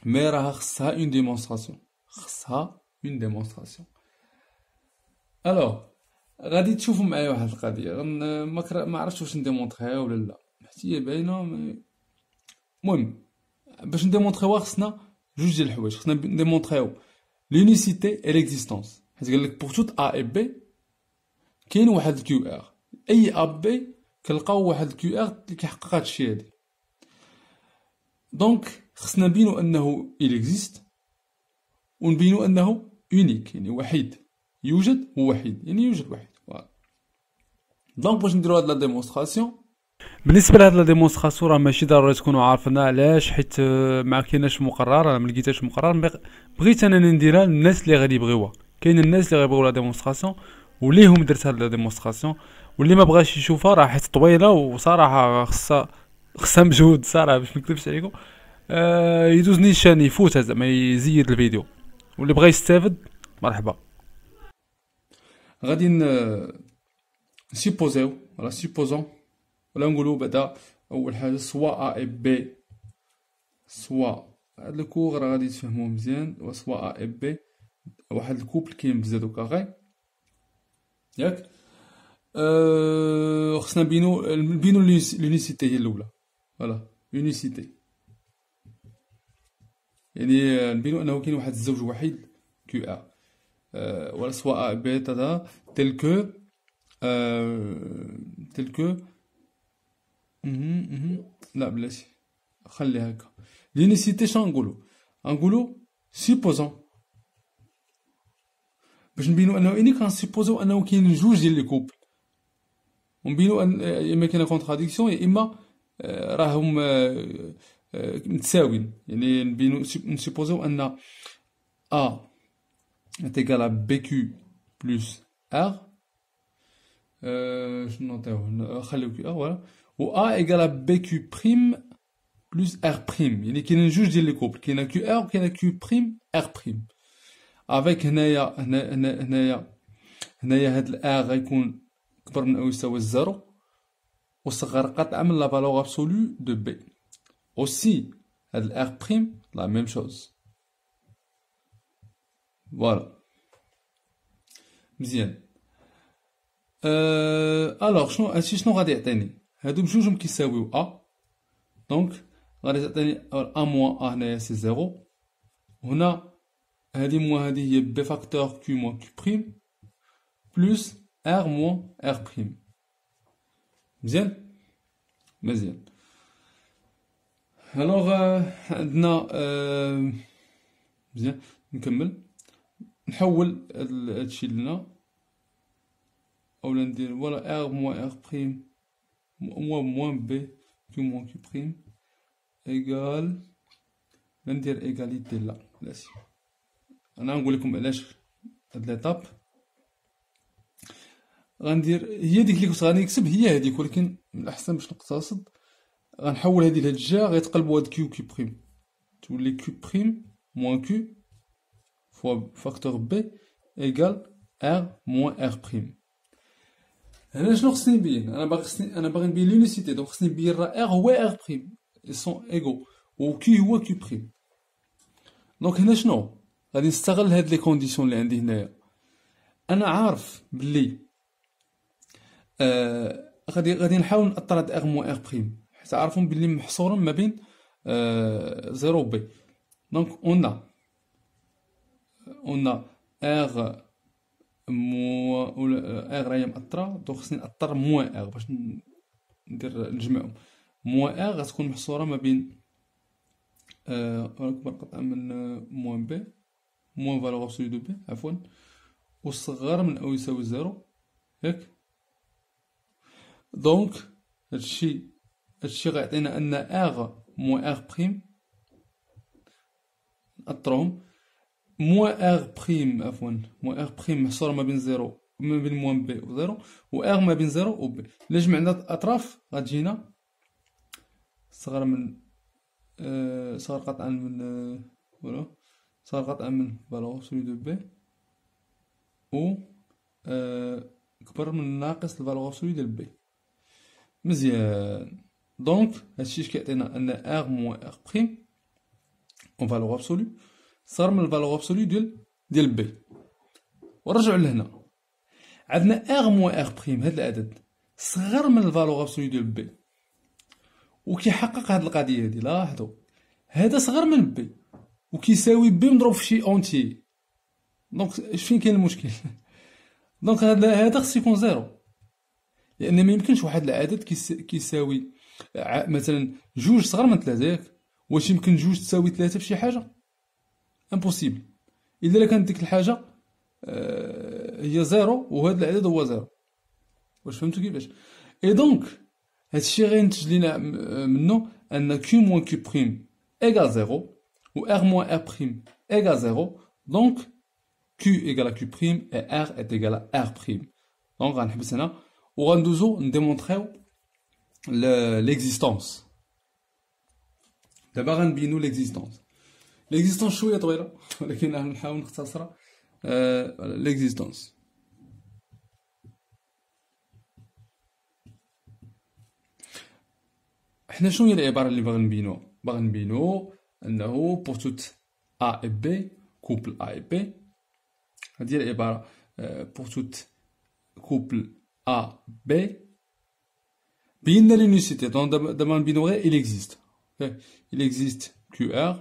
مي راها خصها اون ديمونستراسيون. خصها اون ديمونستراسيون. الوغ غادي تشوفوا معايا واحد القضيه ما عرفتش واش نديمونطريها ولا لا، حيت هي باينه. المهم باش نديمونطريوها خصنا جوج ديال الحوايج. خصنا نديمونطريو لونيسيتي اي ليكزيستونس، حيت قال لك بوغ توت ا اي بي كاين واحد الكيو ار. اي ا بي كنلقاو واحد الكيو ار اللي كيحقق هادشي هادي. دونك خصنا نبينو انه il existe ونبينو انه يونيك يعني وحيد. يوجد هو وحيد يعني يوجد واحد. دونك باش نديرو هاد لا ديمونستراسيون. بالنسبه لهاد لا ديمونستراسيون راه ماشي ضروري تكونوا عارفينها. علاش؟ حيت ما كايناش مقرر. انا ما لقيتهاش مقرر. بغيت انا نديرها للناس اللي غادي يبغيوها. كاين الناس اللي غيبغيو لا ديمونستراسيون وليهم درت هاد لا ديمونستراسيون، واللي ما بغاش يشوفها راه حيت طويله وصراحه خصها مجهود صراحه باش ما نكذبش عليكم. يدوز نيشان يفوتها زعما يزيد الفيديو، واللي بغى يستافد مرحبا. غادي نسيبوزيو ولا سيبوزون ولا نقولوا بعدا اول حاجه سوا ا اي بي. سوا هاد الكور راه غادي تفهموه مزيان. سوا ا اي بي واحد الكوبل كاين بزادو كاغي ياك. خصنا نبينو لونيسيتي هي الاولى. فوالا يونيسيتي يعني نبينو انه كاين واحد الزوج وحيد كيو ار. ولا سوا ا بي تاع تيل كو لا بلاتي خلي هكا. لونيسيتي شنو نقولو سيبوزون باش نبينو انه اني كنسيبوزو انه كاين جوج ديال لي كوبل، ونبينو ان يا اما كاينه كونتراديكسيون يا اما راهم متساويين. يعني نسيبوزو ان A est égal à BQ plus R. Je نوطيوه خليو كي فوالا. و A égal à BQ prime plus R prime. يعني كاينين جوج ديال لي كوبل، كاينه Q R وكاينه Q prime R prime. افيك هنايا هاد الار غيكون كبر من او يساوي الزيرو وصغر قطعا من لا فالور ابسولو دو بي. اوسي هاد الار بريم لا ميم شوز. فوالا مزيان. الوغ شنو غادي يعطيني؟ هادو بجوجهم كيساويو ا. دونك غادي تعطيني ا موان ا هنايا سي زيرو، هنا هادي موان هادي هي بي فاكتور كيو موان كيو بريم بلوس ار موان ار بريم. مزيان مزيان. الوغ عندنا مزيان نكمل نحول هادشي لنا اولا ندير فوالا ار موان ار بريم موان بي كيو موان كيو بريم ايكال ندير ايكاليتي. لا بلاتي انا نقول لكم علاش هاد ليطاب. غندير هي ديك اللي كنت غادي نكتب هي هذيك، ولكن من الاحسن باش نقتصد غنحول هذه لهاد الجهه غيتقلبوا هاد كيو كيو بريم تولي كيو بريم موان كيو فوا فاكتور بي ايكال ار موان ار بريم. هنا شنو خصني نبين؟ انا باغي نبين لونيسيتي. دونك خصني نبين راه ار هو ار بريم اي سون ايغو و كيو هو كيو بريم. دونك هنا شنو غادي نستغل هاد لي كونديسيون اللي عندي هنايا. انا عارف بلي غادي نحاول نأطر هاد ار موان ار بريم، حيت عارفين بلي محصورين ما بين زيرو و بي. دونك اون ار ولا ار راهي مأطرة، دونك خصني نأطر موان ار باش نجمعهم. موان ار غتكون محصورة ما بين أكبر قطعة من موان بي، موان فالور أبسولو دو بي عفوا، والصغر من أو يساوي زيرو، ياك. دونك هادشي غيعطينا أن ار موان ار بريم نأطروهم. موان ار بريم عفوا، موان ار بريم محصورة ما بين زيرو، ما بين موان بي و زيرو، و ار ما بين زيرو و بي. إلا جمعنا الأطراف غتجينا صغر من صغر قطعا من فوالا، صغر قطعا من فالور أبسولو دو بي، و كبر من ناقص الفالور أبسولو ديال بي. مزيان. دونك هادشي كيعطينا ان ار موان ار بريم اون فالور أبسولو صغر من الفالور أبسولو ديال بي. ونرجعو لهنا، عندنا ار موان ار بريم، هاد العدد صغر من الفالور أبسولو ديال بي وكيحقق هاد القضية هادي. لاحظوا هذا صغر من بي وكيساوي بي مضروب في شي اونتي، دونك فين كاين المشكل؟ دونك هذا خصو يكون زيرو، لان ما يمكنش واحد العدد كيساوي مثلا جوج صغر من ثلاثة، ياك؟ واش يمكن جوج تساوي ثلاثة في شي حاجة؟ امبوسيبل. الا كانت ديك الحاجة هي زيرو وهذا العدد هو زيرو. واش فهمتوا كيفاش؟ اي دونك هادشي غينتج لينا منه ان كيو موان كيو بريم ايغال زيرو و ار موان ار بريم ايغال زيرو. دونك كيو ايغال كيو بريم اي ار ايت ايغال ار بريم. دونك غنحبس هنا وغندوزو نديمونطريو ليكزيستونس. دابا غنبينو ليكزيستونس. ليكزيستونس شويه طويله ولكن غنحاول نختصرها. ليكزيستونس حنا شنو هي العباره اللي باغي نبينوها؟ باغي نبينو انه بور توت ا اي بي كوبل ا اي بي، هادي هي العباره. بور توت كوبل ا بي بينا لونيسيتي. دونك دابا نبينو غير il existe. il existe QR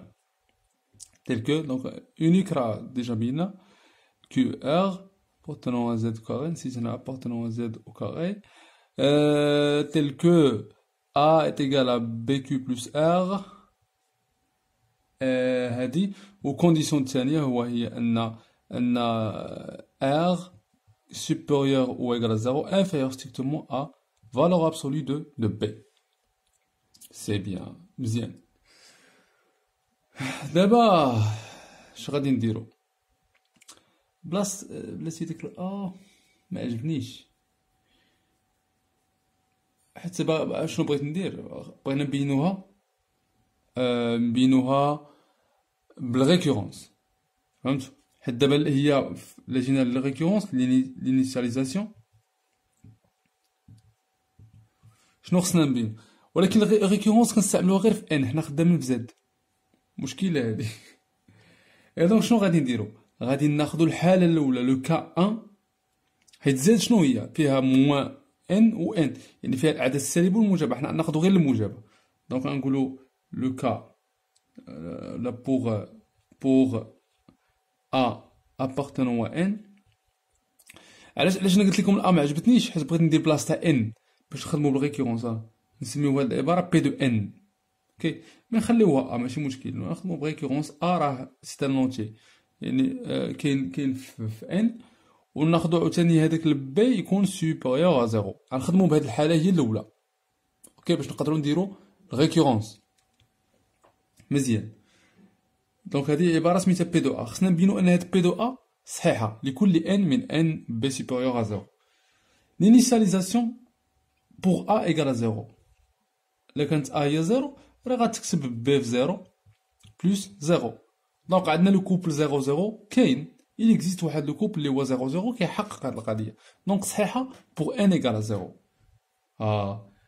tel que donc unique راه ديجا بينا QR appartenant à Z carré si c'est appartenant à Z au carré tel que A est égal à BQ plus R. هذه وكونديسيون الثانية هي أن R supérieur ou égal à 0 inférieur strictement à valeur absolue de B. C'est bien. مزيان. دابا اش غادي نديرو؟ بلاصتي ديك ما عجبنيش، حيت شنو بغيت ندير؟ بغينا نبينوها بالريكورونس، فهمت؟ حيت دابا هي الا جينا للريكورونس لينيسياليزاسيون شنو خصنا نبين؟ ولكن الريكورونس كنستعملوها غير في ان، حنا خدامين بزد، مشكله هادي. اي دونك شنو غادي نديرو؟ غادي ناخدو الحاله الاولى لو كا 1، حيت زاد شنو هي؟ فيها موان ان و ان، يعني فيها الاعداد السالبه والموجبه، حنا ناخدو غير الموجبه. دونك غنقولو لو كا لا بور ا appartenant à n. علاش انا قلت لكم ما عجبتنيش؟ حيت بغيت ندير بلاصتها ان باش نخدمو بالريكورونس، نسميو هاد العباره بي دو ان. اوكي، ما نخليوها ماشي مشكل، نخدمو بريكورونس راه سيت ان اونتي، يعني كاين في ان، وناخدو عاوتاني هذاك البي يكون سوبيريور ا زيرو. غنخدمو بهاد الحاله هي الاولى، اوكي، باش نقدروا نديرو الريكورونس مزيان. دونك هذه عباره سميتها بي دو ا. خصنا نبينو ان هاد بي دو ا صحيحه لكل ان من ان بي سوبيريور ا زيرو. l'initialisation pour a égale à 0. إلا كانت a هي 0 راه غتكتب b في 0 بلس 0. دونك عندنا لو كوبل 0 0 كاين، il existe واحد لو كوبل اللي هو 0 0 كيحقق هاد القضيه. دونك صحيحه pour n égale à 0.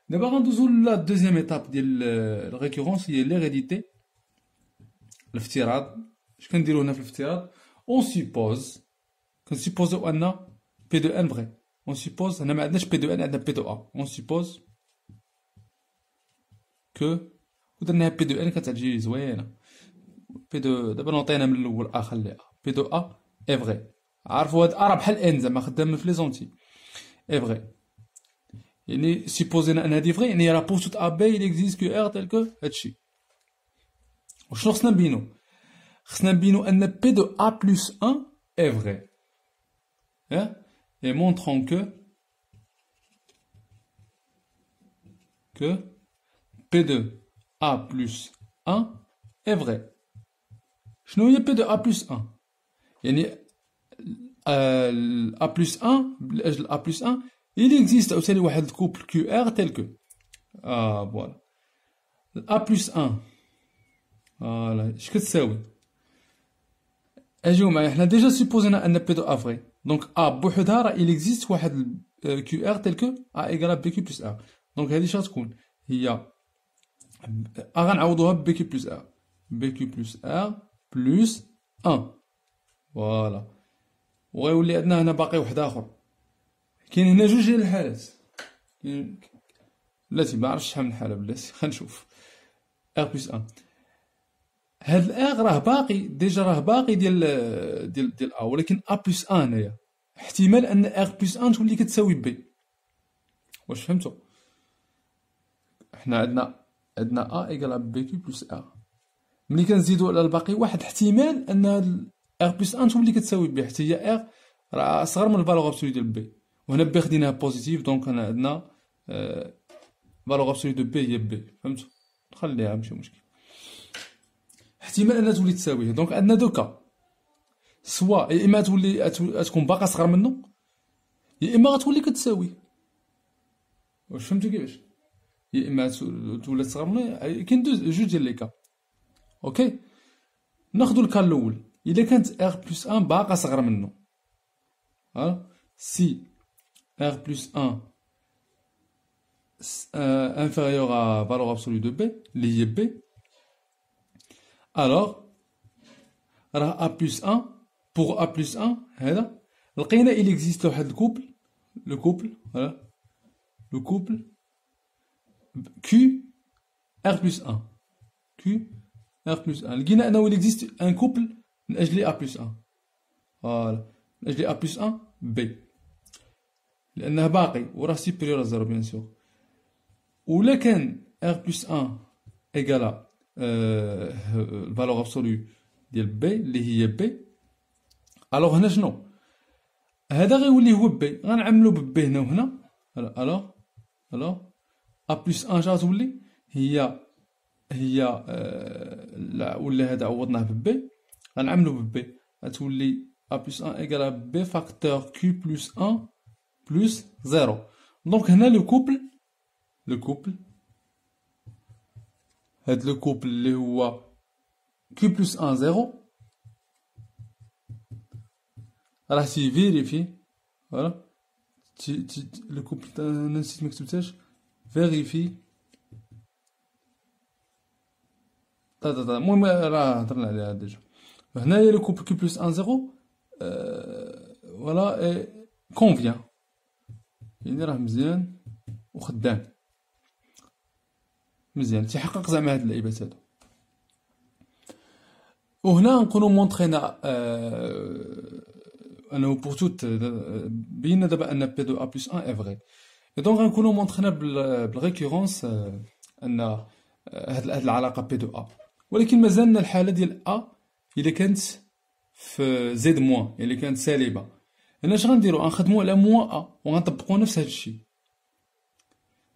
دابا غندوزو لا دوزيام ايتاب ديال الريكورونس، هي ليريديتي، الافتراض. اش كنديرو هنا في الافتراض؟ اون سيبوز، كنسيبوزيو ان P de N vrai. On suppose, هنا ما عندناش P de N, عندنا P de A. On suppose que ودرناها P de N كتجي زوينة. P de دابا نعطينا من الأول A خلي A. P de A est vrai. عارفوا هاد A راه بحال N زعما خدام في لي زونتي. Est vrai. يعني سيبوزينا أن هادي فغي يعني راه بور توت A B il existe que R tel que هادشي. وشنو خصنا نبينو؟ خصنا نبينو أن P de A plus 1 est vrai. Et montrons que P de A plus 1 est vrai. شنو هي P de A plus 1؟ يعني A plus 1 لأجل A plus 1 il existe عاوتاني واحد الكوبل QR tel que فوالا A plus 1 فوالا اش كتساوي؟ اجيو معايا حنا ديجا سيبوزينا ان بي دو ا فري دونك ا بوحدها راه il existe واحد كيو ار tel que A égale بي كيو بلس ار دونك هادي شنو غتكون هي ا غنعوضوها بي كيو بلس ار بي كيو بلس ار بلس 1 فوالا وغيولي عندنا هنا باقي واحد اخر كاين هنا جوج ديال الحالات بلاتي ما عرفتش شحال من حاله بلاتي خنشوف ار بلس 1 هاد الاغ راه باقي ديجا راه باقي ديال ا ولكن ا بلس 1 هنايا احتمال ان ار بلس 1 تولي كتساوي بي واش فهمتوا حنا عندنا ا ايكال بي كيو بلس ا ملي كنزيدو على الباقي واحد احتمال ان ار بلس 1 تولي كتساوي بي حتى هي ار راه اصغر من الفالور ابسولو ديال بي وهنا بي خديناها بوزيتيف دونك هنا عندنا فالور ابسولو دو بي هي بي فهمتوا نخليها ماشي مشكل احتمال انها تولي تساويه دونك عندنا دو كا سوا يا اما تولي تكون باقا صغر منه يا اما غتولي كتساوي واش فهمتوا كيفاش يا اما تولي صغر منه كاين جوج ديال لي كا اوكي ناخذوا الكا الاول الا كانت ار بلس 1 باقا صغر منه si R plus 1 inférieur à valeur absolue de B, lié B, alors A plus 1 pour A plus 1 هذا لقينا il existe واحد le couple Q R plus 1 Q R plus 1 لقينا انه il existe un couple من اجل A plus 1 فوالا من اجل A plus 1 B لأنه باقي وراه سيبيريور زيرو بيان سور ولا كان ار بلس 1 إيكالا الفالور ابسولو ديال بي اللي هي بي الوغ هنا شنو هذا غيولي هو بي غنعملو ببي هنا وهنا الوغ ا بلس 1 شنو غتولي هي ولا هذا عوضناه ببي غنعملو ببي غتولي ا بلس 1 إيكالا بي فاكتور كيو بلس 1 plus 0. Donc هنا le couple هاد le couple اللي هو Q plus 1 0 راه تيفيريفي فوالا le couple نسيت مكتبتهاش فيريفي المهم راه هضرنا عليها ديجا هنايا le couple Q plus 1 0 فوالا convient يعني راه مزيان وخدام مزيان تيحقق زعما هاد اللعيبات هادو وهنا نكونو مونطرينا انه بور توت بينا دابا ان بي دو ا بلس 1 اي فغي دونك غنكونو مونطرينا بالريكورونس ان هاد العلاقه بي دو ا ولكن مازالنا الحاله ديال ا الا كانت في زد موان يعني كانت سالبه هنا اش غنديرو غنخدمو على موان ا وغنطبقو نفس هاد الشيء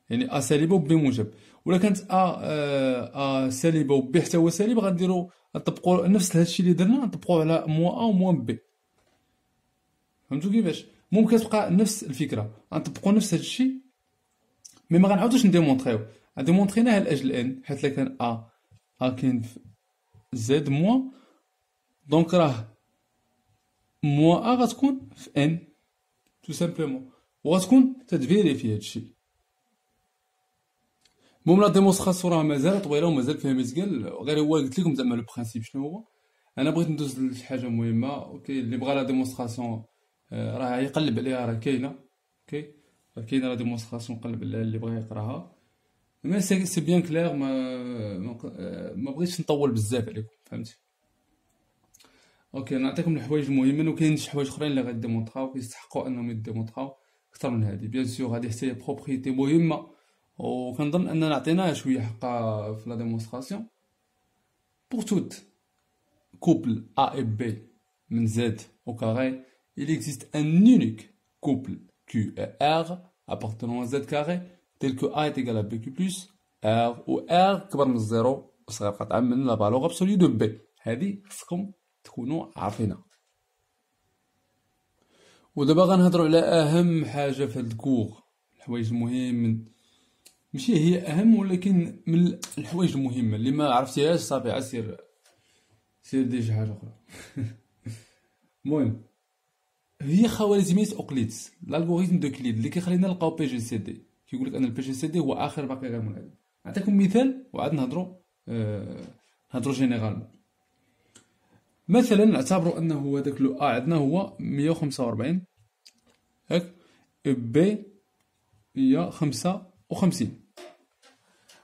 يعني ا سالبه و بي موجب ولا كانت ا سالبه و بي حتى هو سالب غنديرو نطبقو نفس هاد الشيء اللي درنا نطبقوه على موان ا و موان بي فهمتوا كيفاش ممكن تبقى نفس الفكره غنطبقو نفس هاد الشيء مي ما غنعاودوش نديمونطريو غنديمونطريناها لاجل ان حيت لا كان ا كاين زد موان دونك راه موان ا غتكون في ان تو سامبلومون وغتكون تتفيريفي هادشي المهم لا ديمونستراسيون راه مازال طويله ومازال فيها مزيان غير هو قلت لكم زعما لو برينسيپ شنو هو انا بغيت ندوز لشي حاجه مهمه اوكي اللي بغى لا ديمونستراسيون راه يقلب عليها، راه كاينه. اوكي، راه كاينه لا ديمونستراسيون، نقلب عليها اللي بغى يقراها. مي سي بيان كلير. ما بغيتش نطول بزاف عليكم، فهمتي؟ اوكي، نعطيكم الحوايج المهمين، وكاين شي حوايج اخرين اللي غيديمونطراو كيستحقوا انهم يديمونطراو اكثر من هذه. بيان سور هذه حتى هي بروبريتي مهمه، وكنظن اننا عطيناها شويه حقها في لا ديمونستراسيون. بور توت couple A et B من Z au carré, il existe un unique couple Q et R appartenant à Z carré tel que A est égal à BQ plus R où R كبر من الزيرو وصغير قطعا من لا فالور ابسولي دو بي. هذه خصكم تكونوا عارفينها. ودابا غنهضروا على اهم حاجه في هذا الكور، الحوايج المهم، ماشي هي اهم ولكن من الحوايج المهمه اللي ما عرفتيهاش صافي عسير دير شي حاجه اخرى. المهم هي خوارزميه اوكليدز، الالغوريثم دو كليد اللي كيخلينا نلقاو بي جي سي دي. كيقول لك ان البي جي سي دي هو اخر باقي غير منعدم. نعطيكم مثال وعاد نهضروا جينيرالمون. مثلا نعتبروا انه هذاك لو ا عندنا هو 145 هاك، بي هي 55.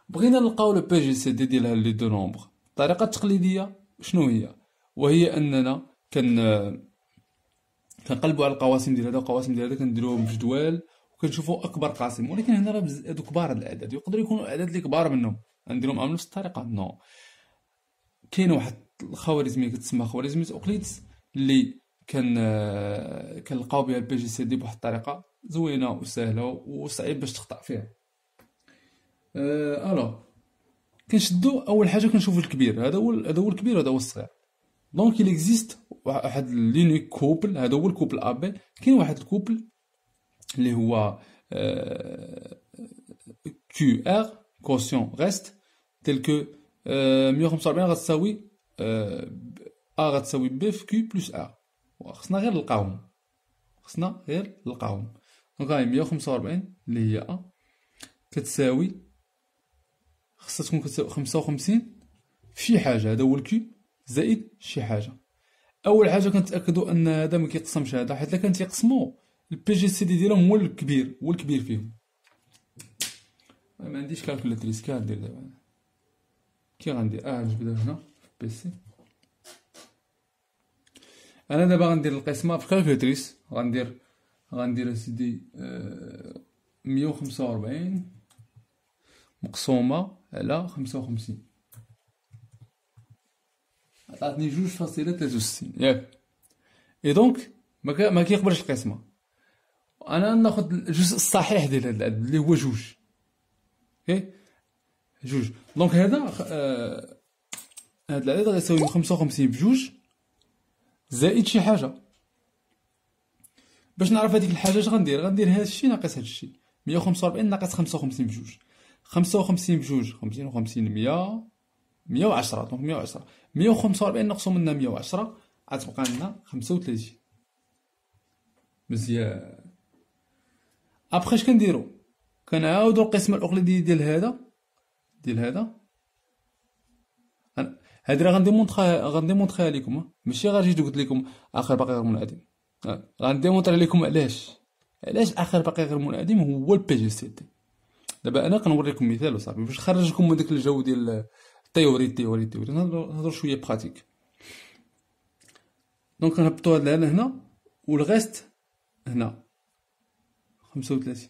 بغينا نلقاو لو بي جي سي دي ديال هاد لي دو نومبر. الطريقه التقليديه شنو هي؟ وهي اننا كنقلبوا على القواسم ديال هذا والقواسم ديال هذا، كنديروهم في جدول وكنشوفوا اكبر قاسم. ولكن هنا راه هادو كبار، هاد الاعداد يقدروا يكونوا اعداد اللي كبار منهم، غنديرهم بنفس الطريقه. نو، كاينه واحد الخوارزميه كتسمى خوارزميه اوكليدز اللي كنلقاو بها البي جي سي دي بواحد الطريقه زوينه وسهله وصعيب باش تخطا فيها. الوغ كنشدو اول حاجه كنشوفو الكبير، هذا هو الكبير وهذا هو الصغير. دونك il existe واحد لينيك كوبل، هذا هو الكوبل ا بي. كاين واحد الكوبل اللي هو كيو ار كوسيون ريست تيل كو 145 غتساوي ا غتساوي بي في كيو بلس ا. خصنا غير نلقاوهم، دونك هاي 145 اللي هي ا كتساوي، خصها تكون كتساوي 55 في شي حاجه، هذا هو الكيو زائد شي حاجه. اول حاجه كنتاكدوا ان هذا ما كيقسمش هذا، حيت الا كان تيقسموا البي جي سي دي ديالهم هو الكبير فيهم. ما عنديش كالكولاتريس، كندير دابا كي غندير نجبدها هنا في بيسي. انا دابا غندير القسمه في كالكولاتريس. غندير اسيدي 145 مقسومه على 55 عطاتني 2.63 ياك. اي دونك ما كيقبلش القسمه. انا ناخذ الجزء الصحيح ديال هذا العدد اللي هو 2. اوكي، 2. دونك هذا العدد غيساوي 55 بجوج زائد شي حاجه. باش نعرف هذيك الحاجه اش غندير هذا الشيء ناقص هذا الشيء. 145 ناقص 55 بجوج، 55 بجوج 55 100 110. دونك 110 145 نقصوا منها 110 غتبقى لنا 35. مزيان. ابخي اش كنديرو؟ كنعاودو القسمه الاقليديه ديال هذا. هادي راه غنديمونطريها لكم، ماشي غير جيت قلت لكم اخر باقي غير منعدم. غنديمونطري لكم علاش اخر باقي غير منعدم هو البي جي سي دي. دابا انا كنوريكم مثال وصافي باش نخرجكم من داك الجو ديال التيوري نهضروا شويه براتيك. دونك نهبطوا هاد لهنا والغيست هنا 35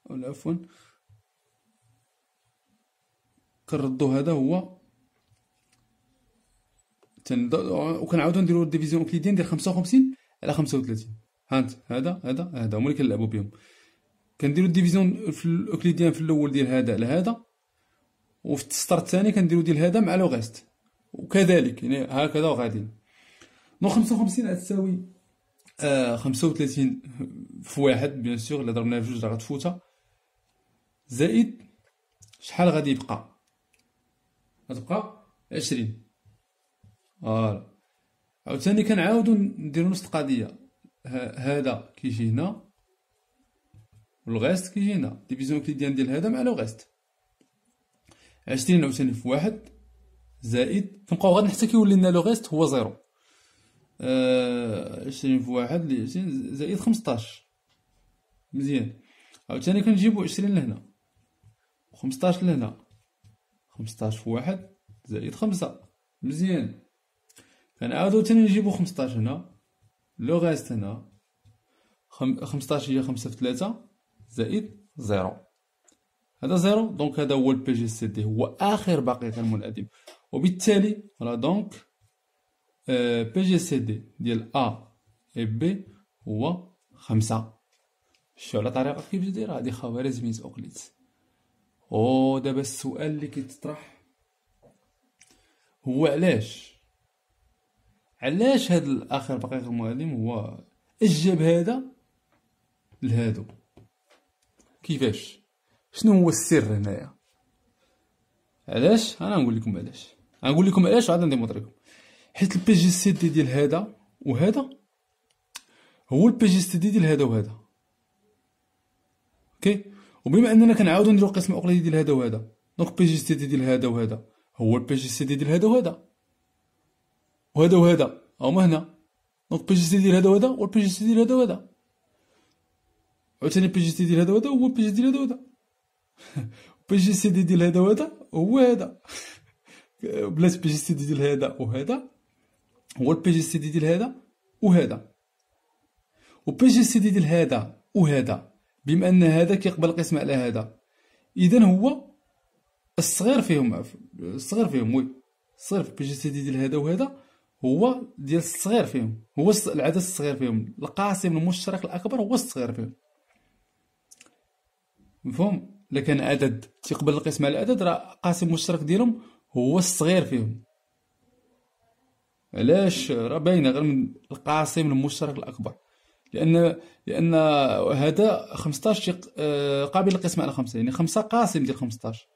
ولا عفوا كنردوا هذا هو وكنعاودو نديرو الديفيزيون اوكليديان ديال 55 على 35. هانت هذا هما اللي كنلعبوا بهم. كنديرو الديفيزيون في الاوكليديان في الاول ديال هذا على هذا، وفي السطر الثاني كنديرو ديال هذا مع لو غيست، وكذلك يعني هكذا وغاديين. دونك 55 غتساوي 35 في واحد بيان سور، الا ضربناها في جوج راه غتفوتها، زائد شحال غادي يبقى؟ غتبقى 20. فوالا. عاوتاني كنعاودو نديرو نفس القضيه، هذا كيجي هنا والغيست كيجي هنا، ديفيزيون كليديان ديال هذا مع لو غيست 20 عاوتاني في واحد زائد، كنبقاو غادي حتى كيولي لنا لو غيست هو 0. 20 في 1 اللي 20 زائد 15. مزيان. عاوتاني كنجيبو 20 لهنا و15 لهنا، 15 في 1 زائد 5. مزيان. كنعاودو تاني نجيبو 15 هنا، لو غاست هنا 15 هي 5 في 3 زائد 0. هذا 0، دونك هذا هو البي جي سي دي، هو آخر باقي غير منعدم. وبالتالي فوالا دونك بي جي سي دي ديال أ و بي هو 5. شتو على طريقة كيفاش دايرة هادي خوارزمية أوكليدس. دابا السؤال اللي كيتطرح هو علاش هاد الآخر باقي غير منعدم هو اش جاب هذا لهادو، كيفاش، شنو هو السر هنايا، علاش؟ انا نقول لكم علاش وعاد نديمونطري لكم. حيت البي جي سي دي ديال هذا وهذا هو البي جي سي دي ديال هذا وهذا. اوكي، وبما اننا كنعاودو نديرو القسم الاقليدي ديال هذا وهذا، دونك بي جي سي دي ديال هذا وهذا هو البي جي سي دي ديال هذا وهذا، وهذا هما هنا، دونك بي جي سي ديال هذا وهذا هو البي جي سي ديال هذا وهذا، عاوتاني بي جي سي ديال هذا وهذا هو البي جي ديال هذا وهذا، بي جي سي دي ديال هذا وهذا هو هذا، بلات بي جي سي دي ديال هذا وهذا هو البي جي سي دي ديال هذا وهذا، وبي جي سي دي ديال هذا وهذا بما ان هذا كيقبل القسمة على هذا، اذا هو الصغير فيهم وي الصغير في بي جي سي دي ديال هذا وهذا هو ديال الصغير فيهم، هو العدد الصغير فيهم، القاسم المشترك الاكبر هو الصغير فيهم. مفهوم؟ الا كان عدد تيقبل القسمة على العدد راه القاسم المشترك ديالهم هو الصغير فيهم. علاش؟ راه باينه غير من القاسم المشترك الاكبر، لان هذا 15 قابل للقسمة على 5، يعني 5 قاسم ديال 15،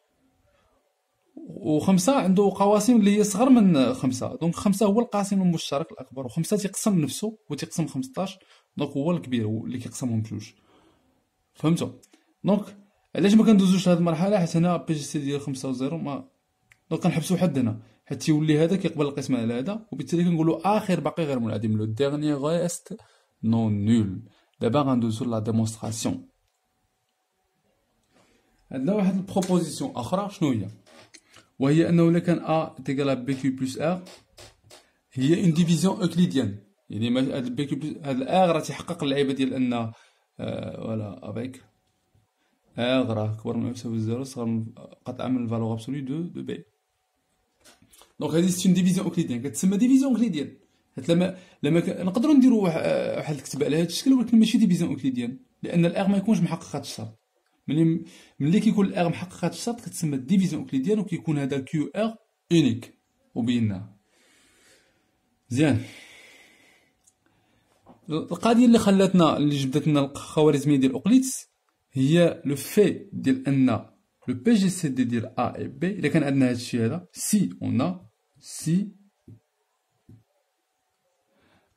و5 عنده قواسم اللي هي صغر من 5، دونك 5 هو القاسم المشترك الاكبر، و5 تيقسم نفسه وتيقسم 15، دونك هو الكبير هو اللي كيقسمهم بجوج. فهمتوا؟ دونك علاش ما كندوزوش لهاد المرحله؟ حيت هنا بي جي سي ديال 5 و 0 ما، دونك كنحبسو حد هنا حيت تيولي هذا كيقبل القسمة على هذا، وبالتالي كنقولوا اخر باقي غير منعدم، لو ديرني غيست نون نول. دابا غندوزو لا ديمونستراسيون. عندنا واحد البروبوزيسيون اخرى، شنو هي؟ وهي انه الا كان ا تيغال بي كيو بلس ار هي اون ديفيزيون اوكليديان، يعني هاد بي كيو بلس هاد الار راه تيحقق اللعيبه ديال ان فوالا افيك ار راه كبر من يساوي 0 صغر من قطعا من الفالور ابسولي دو بي. دونك هادي سي اون ديفيزيون اوكليديان، كتسمى ديفيزيون اوكليديان. حيت لما نقدروا نديروا واحد الكتابه على هاد الشكل، ولكن ماشي ديفيزيون اوكليديان، لان الار ما يكونش محقق هاد الشرط. ملي كيكون الار محقق هاد الشرط كتسمى ديفيزيون اوكليديان، وكيكون هذا كيو ار اونيك وبيناه. مزيان. القضيه اللي خلاتنا اللي جبدت لنا الخوارزميه ديال اوكليدس هي لو في ديال ان لو بي جي سي دي ديال ا اي بي، الا كان عندنا هاد الشيء هذا سي اون سي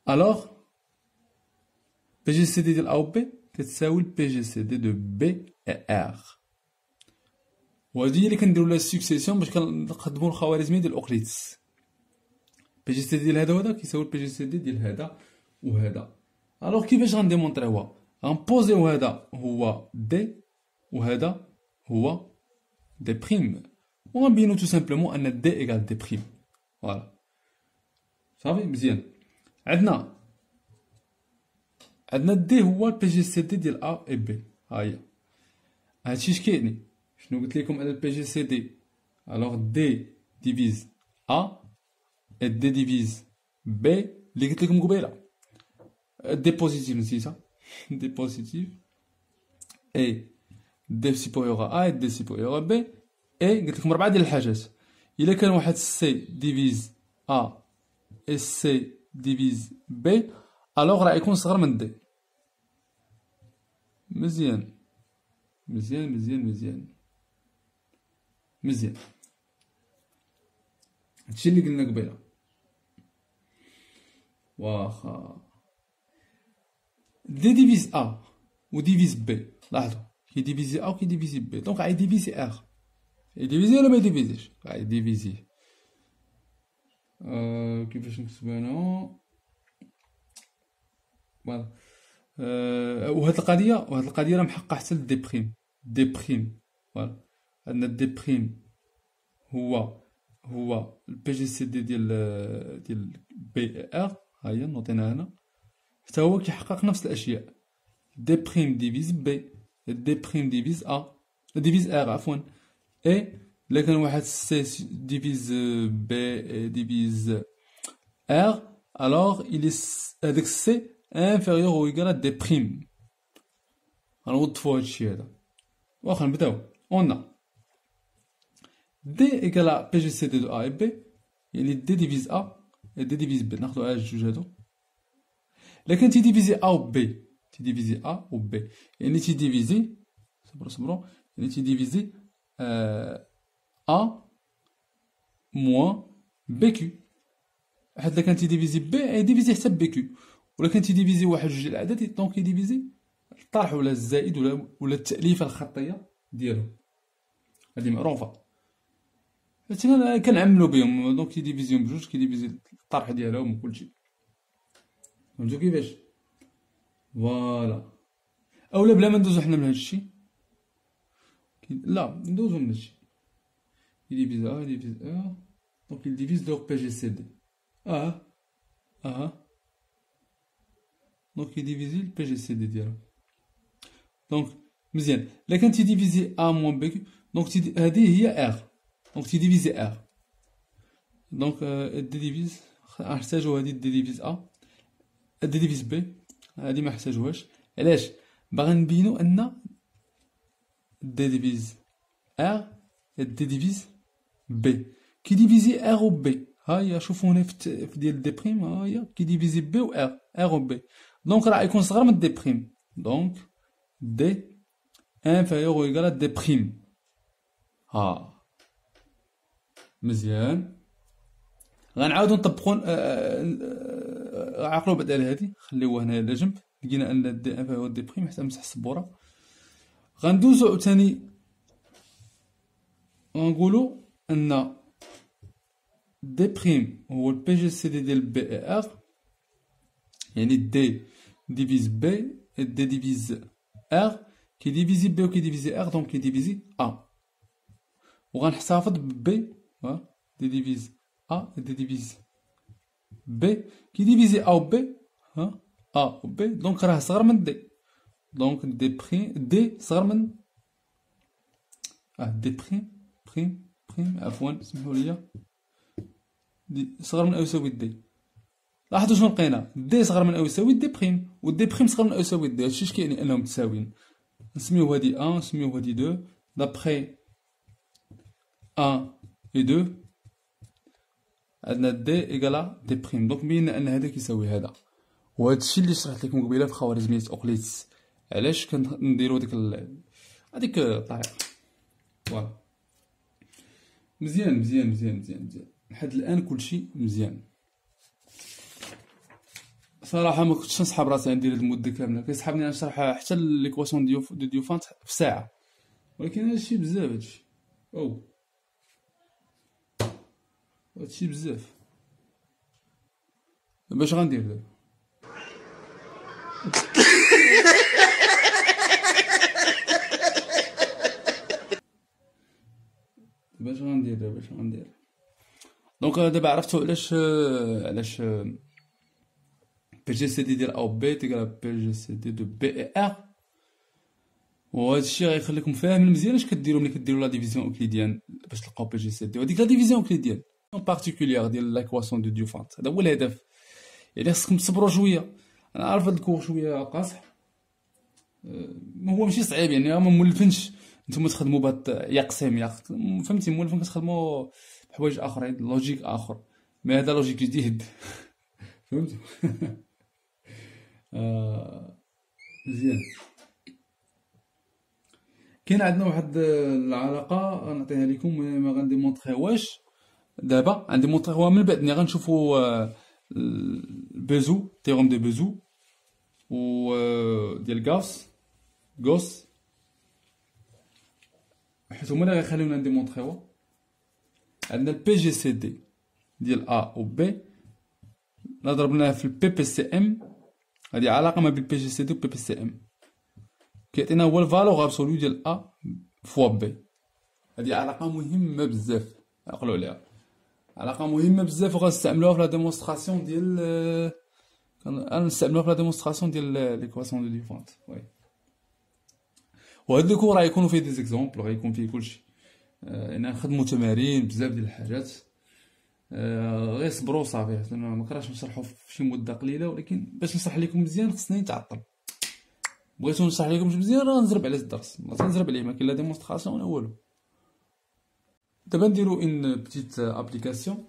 الوغ بي جي سي دي ديال ا و بي كتساوي البي جي سي دي دو بي اي ار. وهادي هي اللي كنديرو لها السكسيسيون باش كنقدمو الخوارزميه ديال اوكليدس. بي جي سي دي ديال هذا وهذا كيساوي البي جي سي دي ديال هذا وهذا. الوغ كيفاش غنديمونطريوها؟ غنبوزيو هذا هو دي وهذا هو دي بريم، وغنبينو تو سامبلومون ان دي ايكال دي بريم. فوالا صافي. مزيان. عندنا دي هو البي جي سي دي ديال ا اي بي. ها هي هادشي اش كيعني؟ شنو قلت لكم على البي جي سي دي؟ الوغ دي ديفيز ا et d divise b اللي قلت لكم قبيله d بوزيتيف نسيتها d بوزيتيف et d سيبوريور ا et d سيبوريور b et قلت لكم 4 ديال الحاجات. الا كان واحد سي ديفيز ا et سي ديفيز b الوغ راه يكون صغر من d. مزيان مزيان مزيان مزيان مزيان. هادشي اللي قلنا قبيله. واخا دي ديفيز ا و ديفيز بي، لاحظوا كي ديفيزي ا و كي ديفيزي بي، دونك غادي ديفيزي ار. يديفيزي ولا ما يديفيزيش؟ غادي ديفيزي. كيفاش نكتب انا؟ فوالا. وهاد القضية راه محققة حتى لدي بريم. دي بريم فوالا. عندنا دي بريم هو البي جي سي دي ديال بي ار، ها هي نوطينها هنا، حتى هو كيحقق نفس الاشياء. دي بريم ديفيز بي، دي بريم ديفيز ا، ديفيز ار عفوا، اي الا كان واحد سي ديفيز بي ديفيز ار، الوغ الي هداك سي انفيريور او ايكال ا دي بريم. غنوضفو هادشي هذا. واخا نبداو. اون دي ايكال بي جي سي دي دو ا اي بي، يعني دي ديفيز ا et دي ديفيز بي. ناخدو الجوج هادو. لكن تيديفيزي ا و بي، تيديفيزي ا و بي، يعني تيديفيزي، صبرو، يعني تيديفيزي ا موان بي كيو. حيت الا كان تيديفيزي بي يديفيزي حتى بي كيو، ولا كان تيديفيزي واحد جوج الاعداد دونك يديفيزي الطرح ولا الزائد ولا التأليفة الخطية ديالو. هادي معروفة، حيت كنعملو بهم، دونك كيديفيزيهم بجوج، كيديفيزي الطرح ديالهم وكلشي. فهمتو كيفاش؟ فوالا. اولا بلا ما ندوزو حنا من هادشي، لا ندوزو من هادشي. يديفيز ا يديفيز ا، دونك يديفيز لوغ بي جي سي دي. دونك يديفيزي البي جي سي دي ديالو. دونك مزيان. الا كان تيديفيزي ا موان بي كيو، دونك هادي هي ار، دونك تيديفيزي ار. دونك دي ديفيز نحتاجو هادي دي ديفيز ا، دي ديفيز بي هادي ما نحتاجوهاش. علاش؟ باغي نبينو ان دي ديفيز ار دي ديفيز بي كيديفيزي ار و بي. ها هي شوفوا هنا في ديال دي بريم، ها هي كيديفيزي بي و ار و بي، دونك راه يكون صغر من دي بريم. دونك دي انفيريور او ايكال دي بريم. ها مزيان. غنعاودو نطبقو، عقلو بعدا على هادي، خليوها هنا على جنب. لقينا ان دي انفيريور دي بريم حتى نمسح السبوره. غندوزو عاوتاني غنقولو ان دي بريم هو البي جي سي دي ديال بي اي ار، يعني دي ديفيز بي دي ديفيز ار كيديفيزي بي و كيديفيزي ار، دونك كيديفيزي ا. وغنحتفظ ببي، دي ديفيز ا دي ديفيز بي كيديفيزي ا و بي، ا و بي، دونك راه صغر من دي. دونك دي بريم دي صغر من دي بريم عفوا سمحوا لي، دي صغر من او يساوي دي. لاحظوا شنو لقينا، دي صغر من او يساوي دي بريم، ودي بريم صغر من او يساوي دي. هادشي اش كيعني انهم متساويين. نسميو هادي 1 نسميو هادي 2 دابخي 1 و 2 عندنا دي ايكالا دي بريم. دونك بينا ان هذا كيساوي هذا. وهادشي اللي شرحت لكم قبيله في خوارزمية اوكليدس، علاش كنديرو هذيك الطريقه. فوالا مزيان مزيان مزيان مزيان مزيان. لحد الان كلشي مزيان. صراحه ما كنتش نسحب راسي ندير هاد المده كامله، كيسحبني نشرح حتى ليكواسيون دو ديوفانت في ساعه، ولكن هادشي بزاف، هادشي هادشي بزاف. باش غندير دابا؟ باش غندير دابا؟ دونك دابا عرفتو علاش بي جي سي دي ديال او بي تيقرا بي جي سي دي دو بي اي ار. وهذا الشيء غيخليكم فاهمين مزيان اش كديروا ملي كديروا لا ديفيزيون اوكليديان باش تلقاو بي جي سي دي. وهاديك لا ديفيزيون اوكليديان اون بارتيكولير ديال لاكواسيون دو ديوفانت، هذا هو الهدف. يعني خصكم تصبروا شويه. انا عارف هاد الكور شويه قاصح، هو ماشي صعيب، يعني ما مولفينش نتوما تخدموا بهاد يقسم فهمتي، مولفين كتخدموا بحوايج اخرين، لوجيك اخر، مي هذا لوجيك جديد. فهمت؟ مزيان. كاين عندنا واحد العلاقه غنعطيها لكم، ما غنديمونطريوهاش دابا، غنديمونطريوها من بعد ملي غنشوفوا بيزو، تيورم دو بيزو و ديال غوس، حيت هما اللي غيخليونا نديمونطريوها. عندنا البي جي سي دي ديال ا و بي، لا ضربناه في البي بي سي ام هادي علاقة ما بين بي جي سي دي و بي بي سي ام، كيعطينا هو الفالور ابسولو ديال ا فوا بي. هادي علاقة مهمة بزاف، عقلو عليها، علاقة مهمة بزاف وغنستعملوها في لا ديمونستراسيون ديال غنستعملوها في لا ديمونستراسيون ديال ليكواسيون دو ليفونت. وي، وهاد الكور غيكونوا فيه دي زيكزومبل، غيكون فيه كلشي، يعني نخدمو تمارين بزاف ديال الحاجات. غير صبروا صافي، حيت انا مكرهتش نشرحو في شي مده قليله، ولكن باش نشرح لكم مزيان خصني نتعطل. بغيتو نشرح لكم مزيان راه نزرب على الدرس، ما تنزرب عليه، ما كاين لا ديمونستراسيون ولا والو. دابا نديرو ان بتيت ابليكاسيون.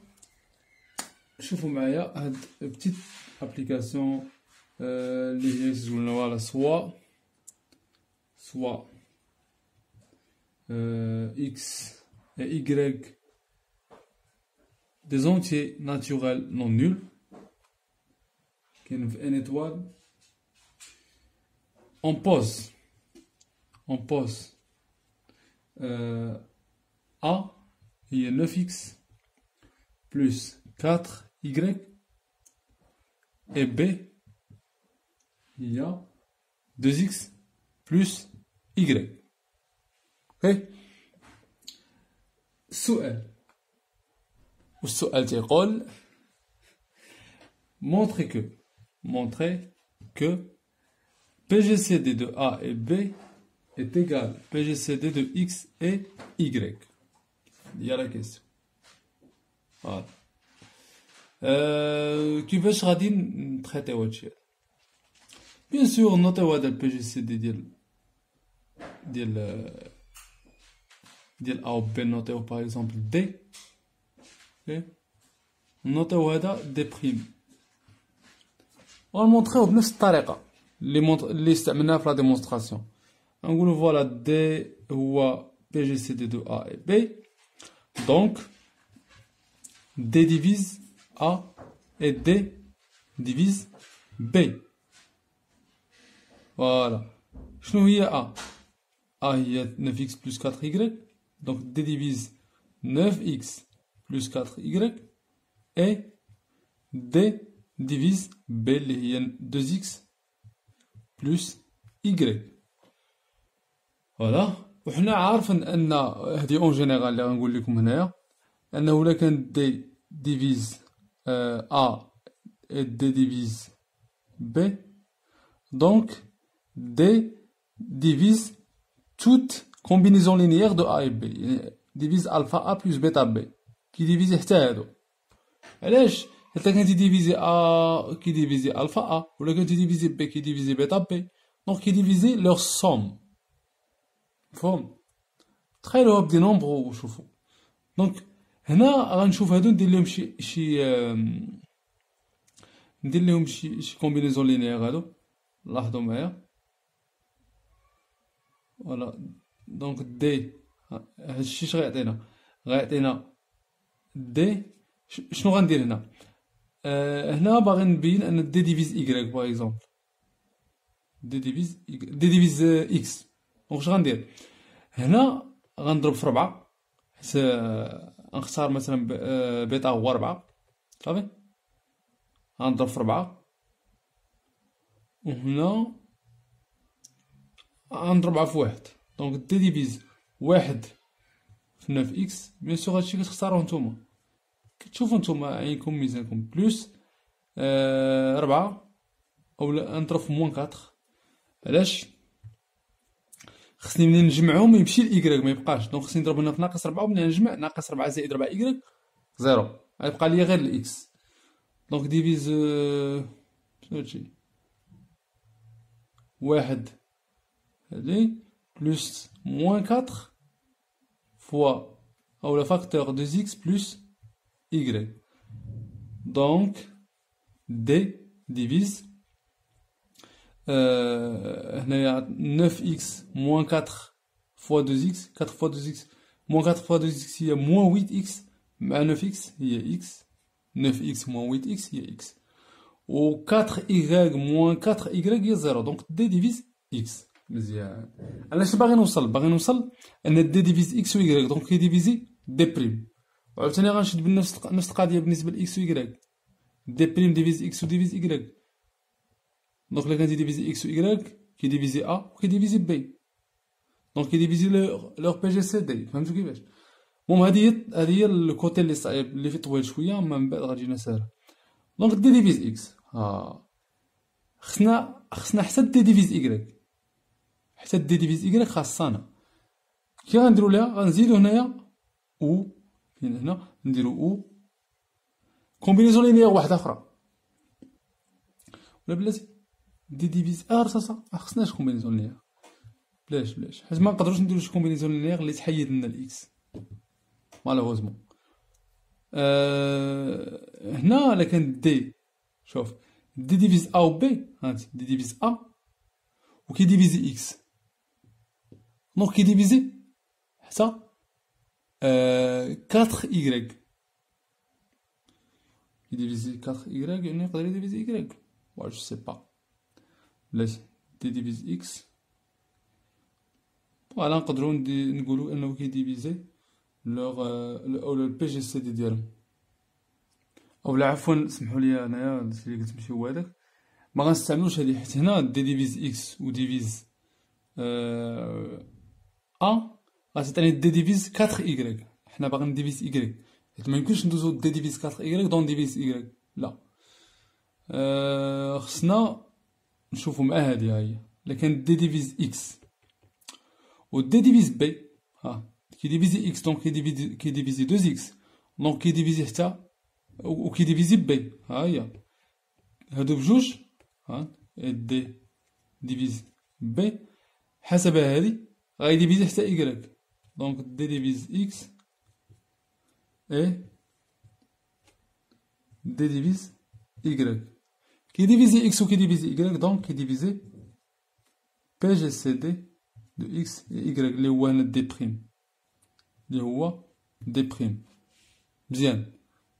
شوفوا معايا هاد بتيت ابليكاسيون اللي هي يسجلنا فوالا سوا x et y des entiers naturels non nuls كاين في ان étoile. on pose a هي 9x plus 4y et b هي 2x plus y. السؤال تيقول montrer que PGCD de A et B est égal PGCD de X et Y. Il y a la question. Voilà. كيفاش غادي نتريتيو هادشي؟ بيان سور نوطيو هذا البيجيسيدي ديال A و B، نوطيو باغ اكزومبل دي، نوطيو هذا دي بريم، ونمونطريوه بنفس الطريقه اللي استعملناها في لا ديمونستراسيون. نقولوا فوالا دي هو بي جي سي دي دو A et B، دونك D divise A et D divise B. Voilà. شنو هي A؟ A هي 9x plus 4y، donc D divise 9x plus 4y et D divise B اللي هي 2x plus y. فوالا. وحنا عارفين ان هادي اون جينيرال اللي غنقول لكم هنايا، انه الا كان دي ديفيز A et D divise B، donc D divise toute combinaison linéaire de A et B، يعني divise alpha A plus bêta B، كي ديفيزي حتى هادو. علاش؟ حتى كان تيديفيزي A كي ديفيزي alpha A، ولا كان تيديفيزي B كي ديفيزي bêta B، donc كي ديفيزي leur somme. مفهوم؟ تخيلوها بدي نومبر وشوفوا. دونك هنا غنشوف هادو ندير لهم شي كومبينيزون لينيير هادو، لاحظوا معايا. فوالا. دونك دي هادشي اش غيعطينا دي. شنو غندير هنا؟ هنا باغي نبين ان دي ديفيز y باغ اكزومبل، دي ديفيز x. دونك اش غندير هنا؟ غنضرب في 4، حيت غنختار مثلا بيتا هو 4 صافي. غنضرب في 4، وهنا غنضربها في 1، دونك دي ديفيز 1 في 9x. بيان سور هادشي كتختاروه نتوما، كتشوفو نتوما عينكم ميزانكم، بلوس 4 اولا نضرب في موان 4. علاش؟ خصني ملي نجمعهم يمشي لإيكغيك ما يبقاش، دونك خصني نضرب هنا في ناقص 4 وملي نجمع ناقص 4 زائد 4 إيكغيك 0، غيبقى ليا غير الإكس. دونك ديفيز شنو هادشي؟ 1 هادي بلوس موان 4 فوا اولا فاكتور 2x بلوس y. دونك دي ديفيز هنايا 9x موان 4 فوا 2x، 4 فوا 2x موان 4 فوا 2x هي موان 8x مع 9x هي x، 9x موان 8x هي x، و 4y موان 4y هي 0. دونك دي ديفيز x. مزيان. علاش باغي نوصل؟ باغي نوصل ان دي ديفيز x و y، دونك كيديفيزي دي بريم. وعاوتاني غنشد بنفس القضيه بالنسبه ل x و y، دي بريم ديفيز x و ديفيز y. دونك إلا كان تيديفيزي إكس و إيكغيك كيديفيزي أ و كيديفيزي بي، دونك كيديفيزي لوغ بي جي سي دي. فهمتو كيفاش؟ المهم هادي هي الكوتي اللي صعيب اللي فيه طويل شوية، أما من بعد غتجينا ساهلة. دونك دي ديفيز إكس خصنا حتى دي ديفيز إيكغيك، حتى دي ديفيز إيكغيك خاصنا. كي غنديرو ليها غنزيدو هنايا أو، كاين هنا نديرو أو كومبينيزون لينيير واحدة أخرى، ولا بلاتي دي ديفيز رصاصة مخصناش كومبينيزون لينيير، بلاش حيت منقدروش نديرو شي كومبينيزون لينيير اللي تحيد لنا الإكس مالوغوزمون. هنا إلا كان دي، شوف دي ديفيز أ و بي، هانتي دي ديفيز أ و كيديفيزي إكس، دونك كيديفيزي حتى 4 إيكغيك، كيديفيزي 4 إيكغيك يعني يقدر يديفيزي إيكغيك، جو سي با، بلاتي دي ديفيز إكس. فوالا نقدرو نقولو أنه كيديفيزي لوغ البي جي سي دي ديالهم، أولا عفوا سمحولي أنايا درت لي قلت ماشي هو هداك، مغنستعملوش هادي حيت هنا دي ديفيز إكس و ديفيز أ غتعطيني دي ديفيز 4 إيكغيك، حنا باغيين نديفيز إيكغيك حيت ميمكنش ندوزو دي ديفيز 4 إيكغيك دون ديفيز إيكغيك، لا. خصنا نشوفو مع هادي، ها هي إلا كان دي ديفيز إكس و دي ديفيز بي، كيديفيزي إكس دونك كيديفيزي 2 إكس، دونك كيديفيزي حتى و كيديفيزي بي، ها هي هادو بجوج، دي ديفيز بي حسب هادي غيديفيزي حتى إيكغيك، دونك دي ديفيز إكس إي دي ديفيز إيكغيك، كيديفيزي إكس و كيديفيزي إيكغيك دونك كيديفيزي بي جي سي دي دو إكس إي إيكغيك اللي هو هنا دي بريم، اللي هو دي بريم. مزيان،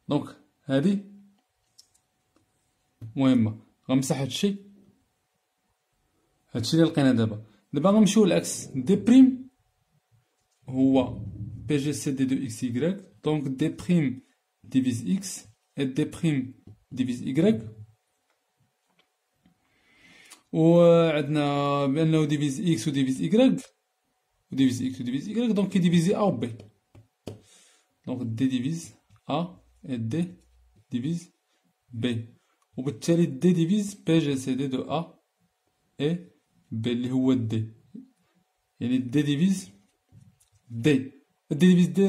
دونك هادي مهمة. غنمسح هادشي اللي لقينا دابا غنمشيو للعكس، دي بريم هو بي جي سي دي دو إكس إيكغيك، دونك دي بريم ديفيز إكس et دي بريم ديفيز إيكغيك، و عندنا بأنه ديفيز إكس و ديفيز إيكغيك و ديفيز إكس و ديفيز إيكغيك دونك كيديفيزي أ و بي، دونك دي ديفيز أ et دي ديفيز بي، وبالتالي دي ديفيز بي جي سي دي دو أ إي بي اللي هو دي، يعني دي ديفيز دي ديفيز دي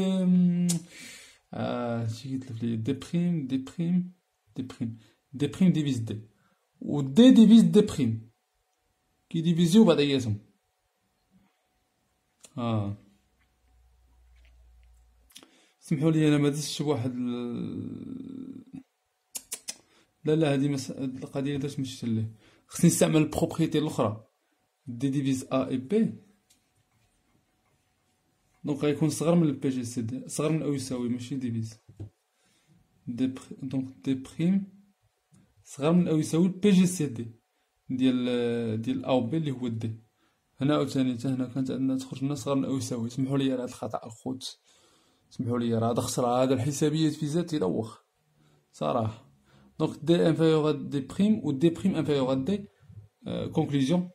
شي قلتلك لي دي بريم دي بريم دي بريم دي بريم ديفيز دي، و دي ديفيز دي بريم كيديفيزيو بعضياتهم. سمحولي أنا مدرتش بواحد لا هادي القضية درت مشيت ليه، خصني نستعمل البروبريتي الأخرى دي ديفيز أ إي بي، دونك غيكون صغر من البي جي سي دي، صغر من أو يساوي ماشي ديفيز دونك دي بريم صغر من أو يساوي البي جي سي دي ديال أ و بي اللي هو دي. هنا عاوتاني حتى هنا كانت عندنا تخرج لنا صغر من أو يساوي. سمحولي على هاد الخطأ الخوت، سمحولي راه هاد خسرة، هاد الحسابيات في ذات يلوخ صراحة. دونك دي انفيريور دي بريم و دي بريم انفيريور دي، كونكلوزيون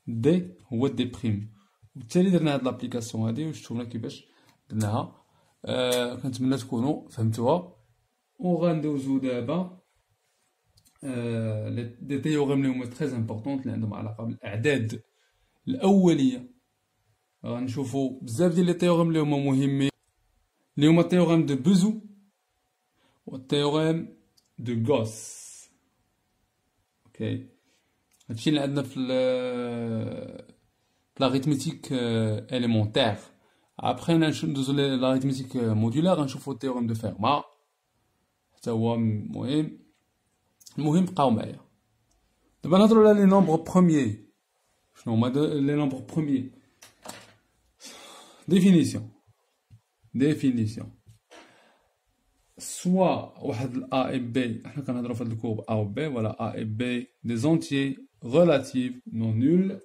دي هو دي بريم، وبالتالي درنا هاد لابليكاسيون هادي وشفتونا كيفاش درناها. كنتمنى تكونوا فهمتوها. وغندوزو دابا دي تيوريم اللي هما تري امبورطون اللي عندهم علاقة بالأعداد الأولية. غنشوفو بزاف ديال لي تيوريم اللي هما مهمين، اللي هما التيوريم دو بوزو و التيوريم دو غوس. اوكي، هادشي اللي عندنا في l'arithmétique élémentaire. Après ندوزو l'arithmétique modulaire غنشوفو التيوريم دو فيرما حتى هو مهم. المهم بقاو معايا. دابا نهضرو على لي نومبر بروميي. شنو هما لي نومبر بروميي؟ définition soit واحد ال A et B، حنا كنهضرو في هاد الكورب A و B، ولا A et B des entiers relatifs non nuls.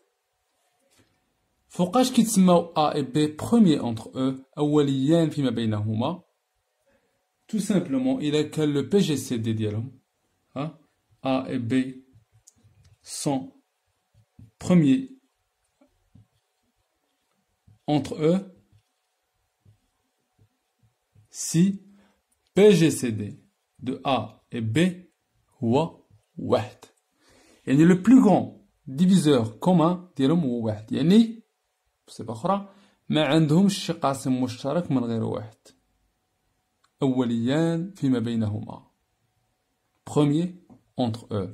فوقاش كيتسماو A et B premiers entre eux، أوليان فيما بينهما؟ tout simplement إلا كان لو PGCD ديالهم A et B sont premiers entre eux si PGCD de A et B هو واحد. يعني le plus grand diviseur commun ديالهم هو واحد، يعني بصفة أخرى ما عندهمش شي قاسم مشترك من غير واحد. أوليان فيما بينهما premier entre eux.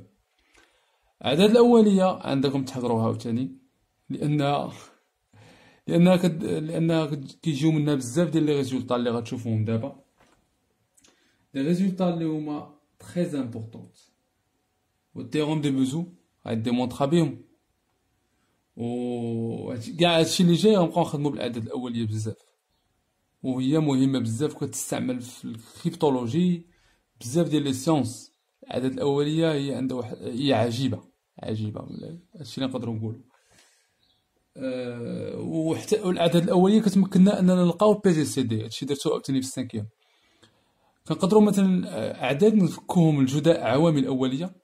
الأعداد الأولية عندكم تحضروها عاوتاني لأنها كيجيو منها بزاف ديال لي ريزولطا اللي غتشوفوهم دابا، لي ريزولطا اللي هما تري امبورطون. والتيغوم دو بوزو غيديمونطرا بيهم، و كاع هادشي اللي جاي غنبقاو نخدمو بالاعداد الاوليه بزاف، وهي مهمه بزاف كتستعمل في الكريبتولوجي بزاف ديال لي سيونس. الاعداد الاوليه هي عندها واحد، هي عجيبه هادشي اللي نقدروا نقولوا. وحتى الاعداد الاوليه كتمكننا اننا نلقاو بي جي سي دي. هادشي درتو عاوتاني في السانكيام. كنقدروا مثلا اعداد نفكوهم الجداء عوامل اوليه.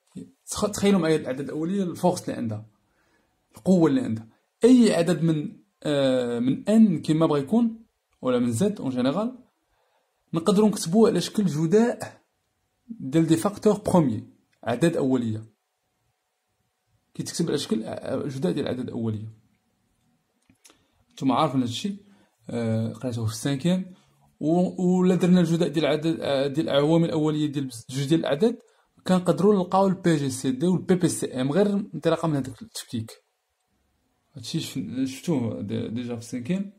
تخيلوا معايا الاعداد الاوليه الفورس اللي عندها، القوه اللي عندها. اي عدد من ان كيما بغا يكون ولا من زد اون جينيرال نقدروا نكتبوه على شكل جداء ديال دي فاكتور بروميي، اعداد اوليه كيتكتب على شكل جداء ديال الاعداد الاوليه. نتوما عارفين هادشي، قريتوه في السانكيام. ولا درنا الجداء ديال العدد ديال العوامل الاوليه ديال جوج ديال الاعداد كنقدروا نلقاو البي جي سي دي والبي بي سي ام غير انطلاقا من هذاك التفكيك. هادشي شفتوه ديجا في السانكيام.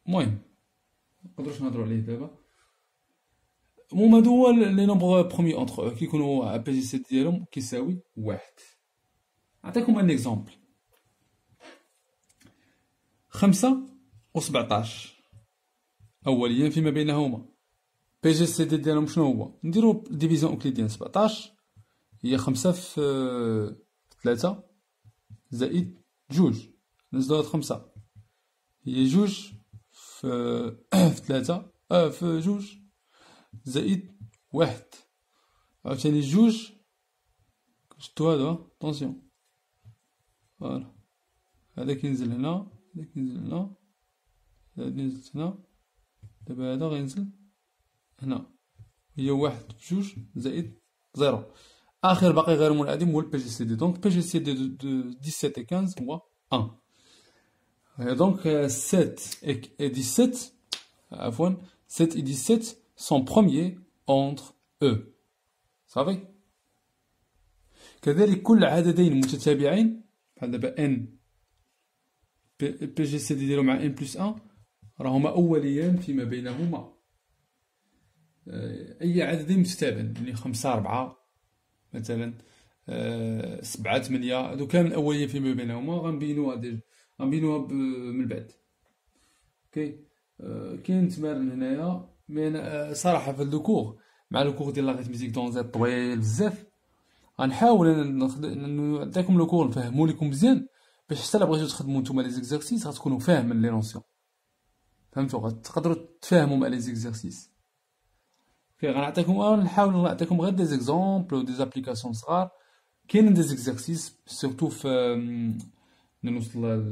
المهم مقدروش نهضروا عليه دابا. المهم هادو هو لي نومبر بروميي اونتر كيكونوا بي جي سي ديالهم كيساوي واحد. نعطيكم ان اكزومبل. 5 و 17 أوليا فيما بينهما بي جي سي دي ديالهم شنو هو؟ نديرو ديفيزيون أوكليديان. 17 هي 5 في 3 زائد جوج، نزلو هاد 5 هي جوج في 3 في جوج زائد واحد، عاوتاني جوج شتو هذا طونسيون فوالا، هذا كينزل هنا، هذا كينزل هنا، هذا نزلت هنا، دابا هذا غينزل هنا، هي واحد في جوج زائد زيرو. اخر باقي غير منعدم هو البي جي سي دي. دونك بي جي سي دي دو 17 و 15 هو 1. دونك 7 et 17 عفوا 7 et 17 sont premiers entre eux. صافي. كذلك كل عددين متتابعين بحال دابا ان بي جي سي دي ديالو مع ان بلس 1 راهما اوليان فيما بينهما. اي عددين متتابعين يعني 5 4 مثلا 7 8 هادو كامل اوليين فيما بينهما غنبينوها من بعد. اوكي. كاين تمارين هنايا مي صراحه في الكور مع الكور ديال لاغيتميتيك دون طويل بزاف. غنحاول نعطيكم الكور نفهمو لكم مزيان باش حتى الا بغيتو تخدمو نتوما لي زيكزارسيس غتكونوا فاهمين لي نونسيون. فهمتوا؟ غتقدروا تفهموا مع لي زيكزارسيس. غنعطيكم نحاول نعطيكم غير دي زيكزامبل و دي زابليكاسيون صغار. كاينين دي زيكزارسيس سورتو في نوصل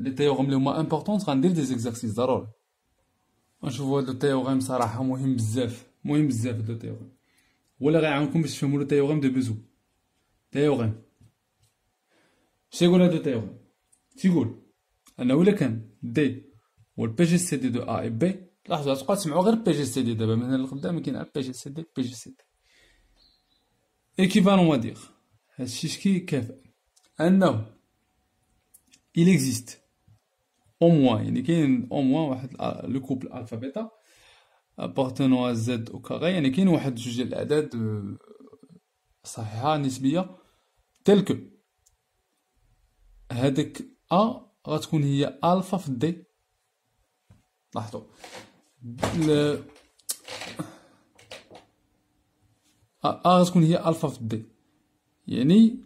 لي تيوغم اللي هما امبورطون غندير دي زيكزارسيس ضروري. نشوفوا هاد التيوغم صراحه مهم بزاف هاد التيوغم، ولا غيعاونكم باش تفهموا لو تيوغم دو بوزو. تيوغم شنو يقول هاد التيوغم؟ تيقول انه الا كان دي والبي جي سي دي دو ا اي بي، لاحظوا تبقاو تسمعوا غير بي جي سي دي دابا من هنا لقدام كاين غير بي جي سي دي ايكيفالون وادير. هادشي شكي كافئ انه il existe au moins يعني كاين au moins واحد لو كوبل الفا بيتا appartenant à z au carré، يعني كاين واحد جوج ديال الاعداد صحيحه نسبيه تل كو هذاك ا غتكون هي الفا في دي. لاحظوا غتكون هي الفا في دي، يعني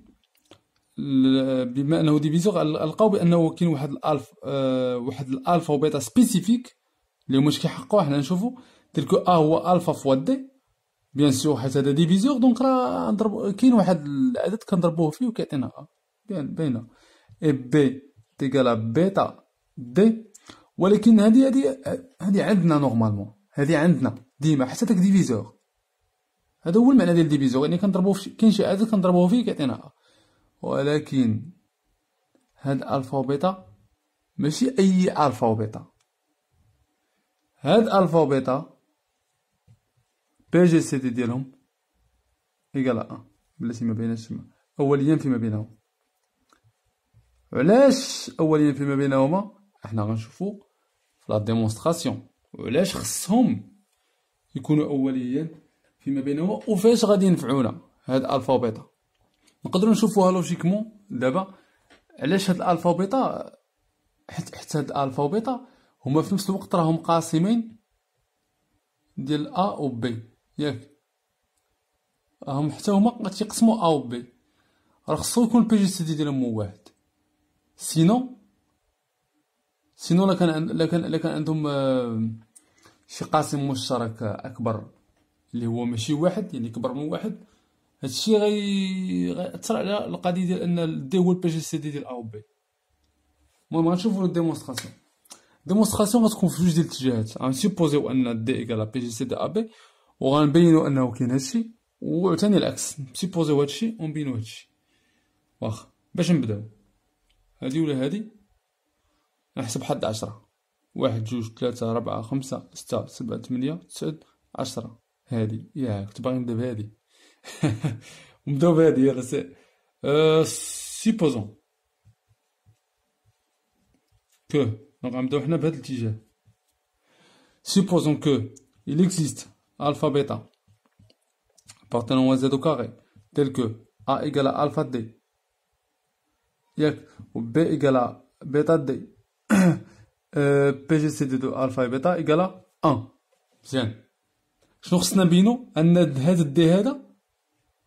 بما انه ديفيزور لقاو بانه كاين واحد الالفا وبيتا سبيسيفيك اللي هما كيحققوا. حنا نشوفوا تلك ا هو الفا فوا دي بيان سور حيت هذا ديفيزور دونك راه نضرب كاين واحد العدد كنضربوه فيه وكيعطينا ا باينه اي بي تيكالا بيتا دي. ولكن هادي عندنا نورمالمون، هادي عندنا ديما حتى داك ديفيزور. هذا هو المعنى ديال ديفيزور، يعني كنضربوه في كاين شي عدد كنضربوه فيه كيعطينا ا. ولكن هاد الفا وبيتا ماشي اي الفا وبيتا، هاد الفا وبيتا بي جي سي دي ديالهم ايكال ا بلاتي ما بيناش اوليا فيما بينهم. علاش اوليا فيما بينهما احنا غنشوفو في لا ديمونستراسيون، وعلاش خصهم يكونوا اوليا فيما بينهما وفاش غادي ينفعونا هاد الفا وبيتا. نقدروا نشوفوها لوجيكمون دابا علاش هاد الفا وبيتا، حيت هاد الفا وبيتا هما في نفس الوقت راهم قاسمين ديال ا و بي، ياك راهم حتى هما تيقسموا ا و بي، راه خصو يكون البي جي سي دي ديالهم هو واحد. سينو لا كان عندهم شي قاسم مشترك اكبر اللي هو ماشي واحد، يعني كبر من واحد، هادشي غيأثر على القضيه ديال ان دي هو البي جي سي دي ديال ا و بي. المهم غنشوفو الديمونستراسيون. الديمونستراسيون غتكون في جوج ديال الاتجاهات، غنسيبوزيو ان دي ايكال بي جي سي دي ا بي، وغنبينو انه كاين هادشي، وثاني العكس نسيبوزيو هادشي ونبينو هادشي. واخا باش نبداو هادي ولا هادي نحسب حد 10، 1 2 3 4 5 6 7 8 9 10. هادي ياك كنت باغي نبدا بهادي ونبداو بهادي يلا سي سيبوزون كو دونك غنبداو حنا بهاد الاتجاه. supposons que il existe alpha bêta appartenant à z au carré tel que a égale à alpha d ou b égale à bêta d PGCD de alpha et bêta égale à 1. مزيان شنو خصنا نبينو ان هاد الدي هذا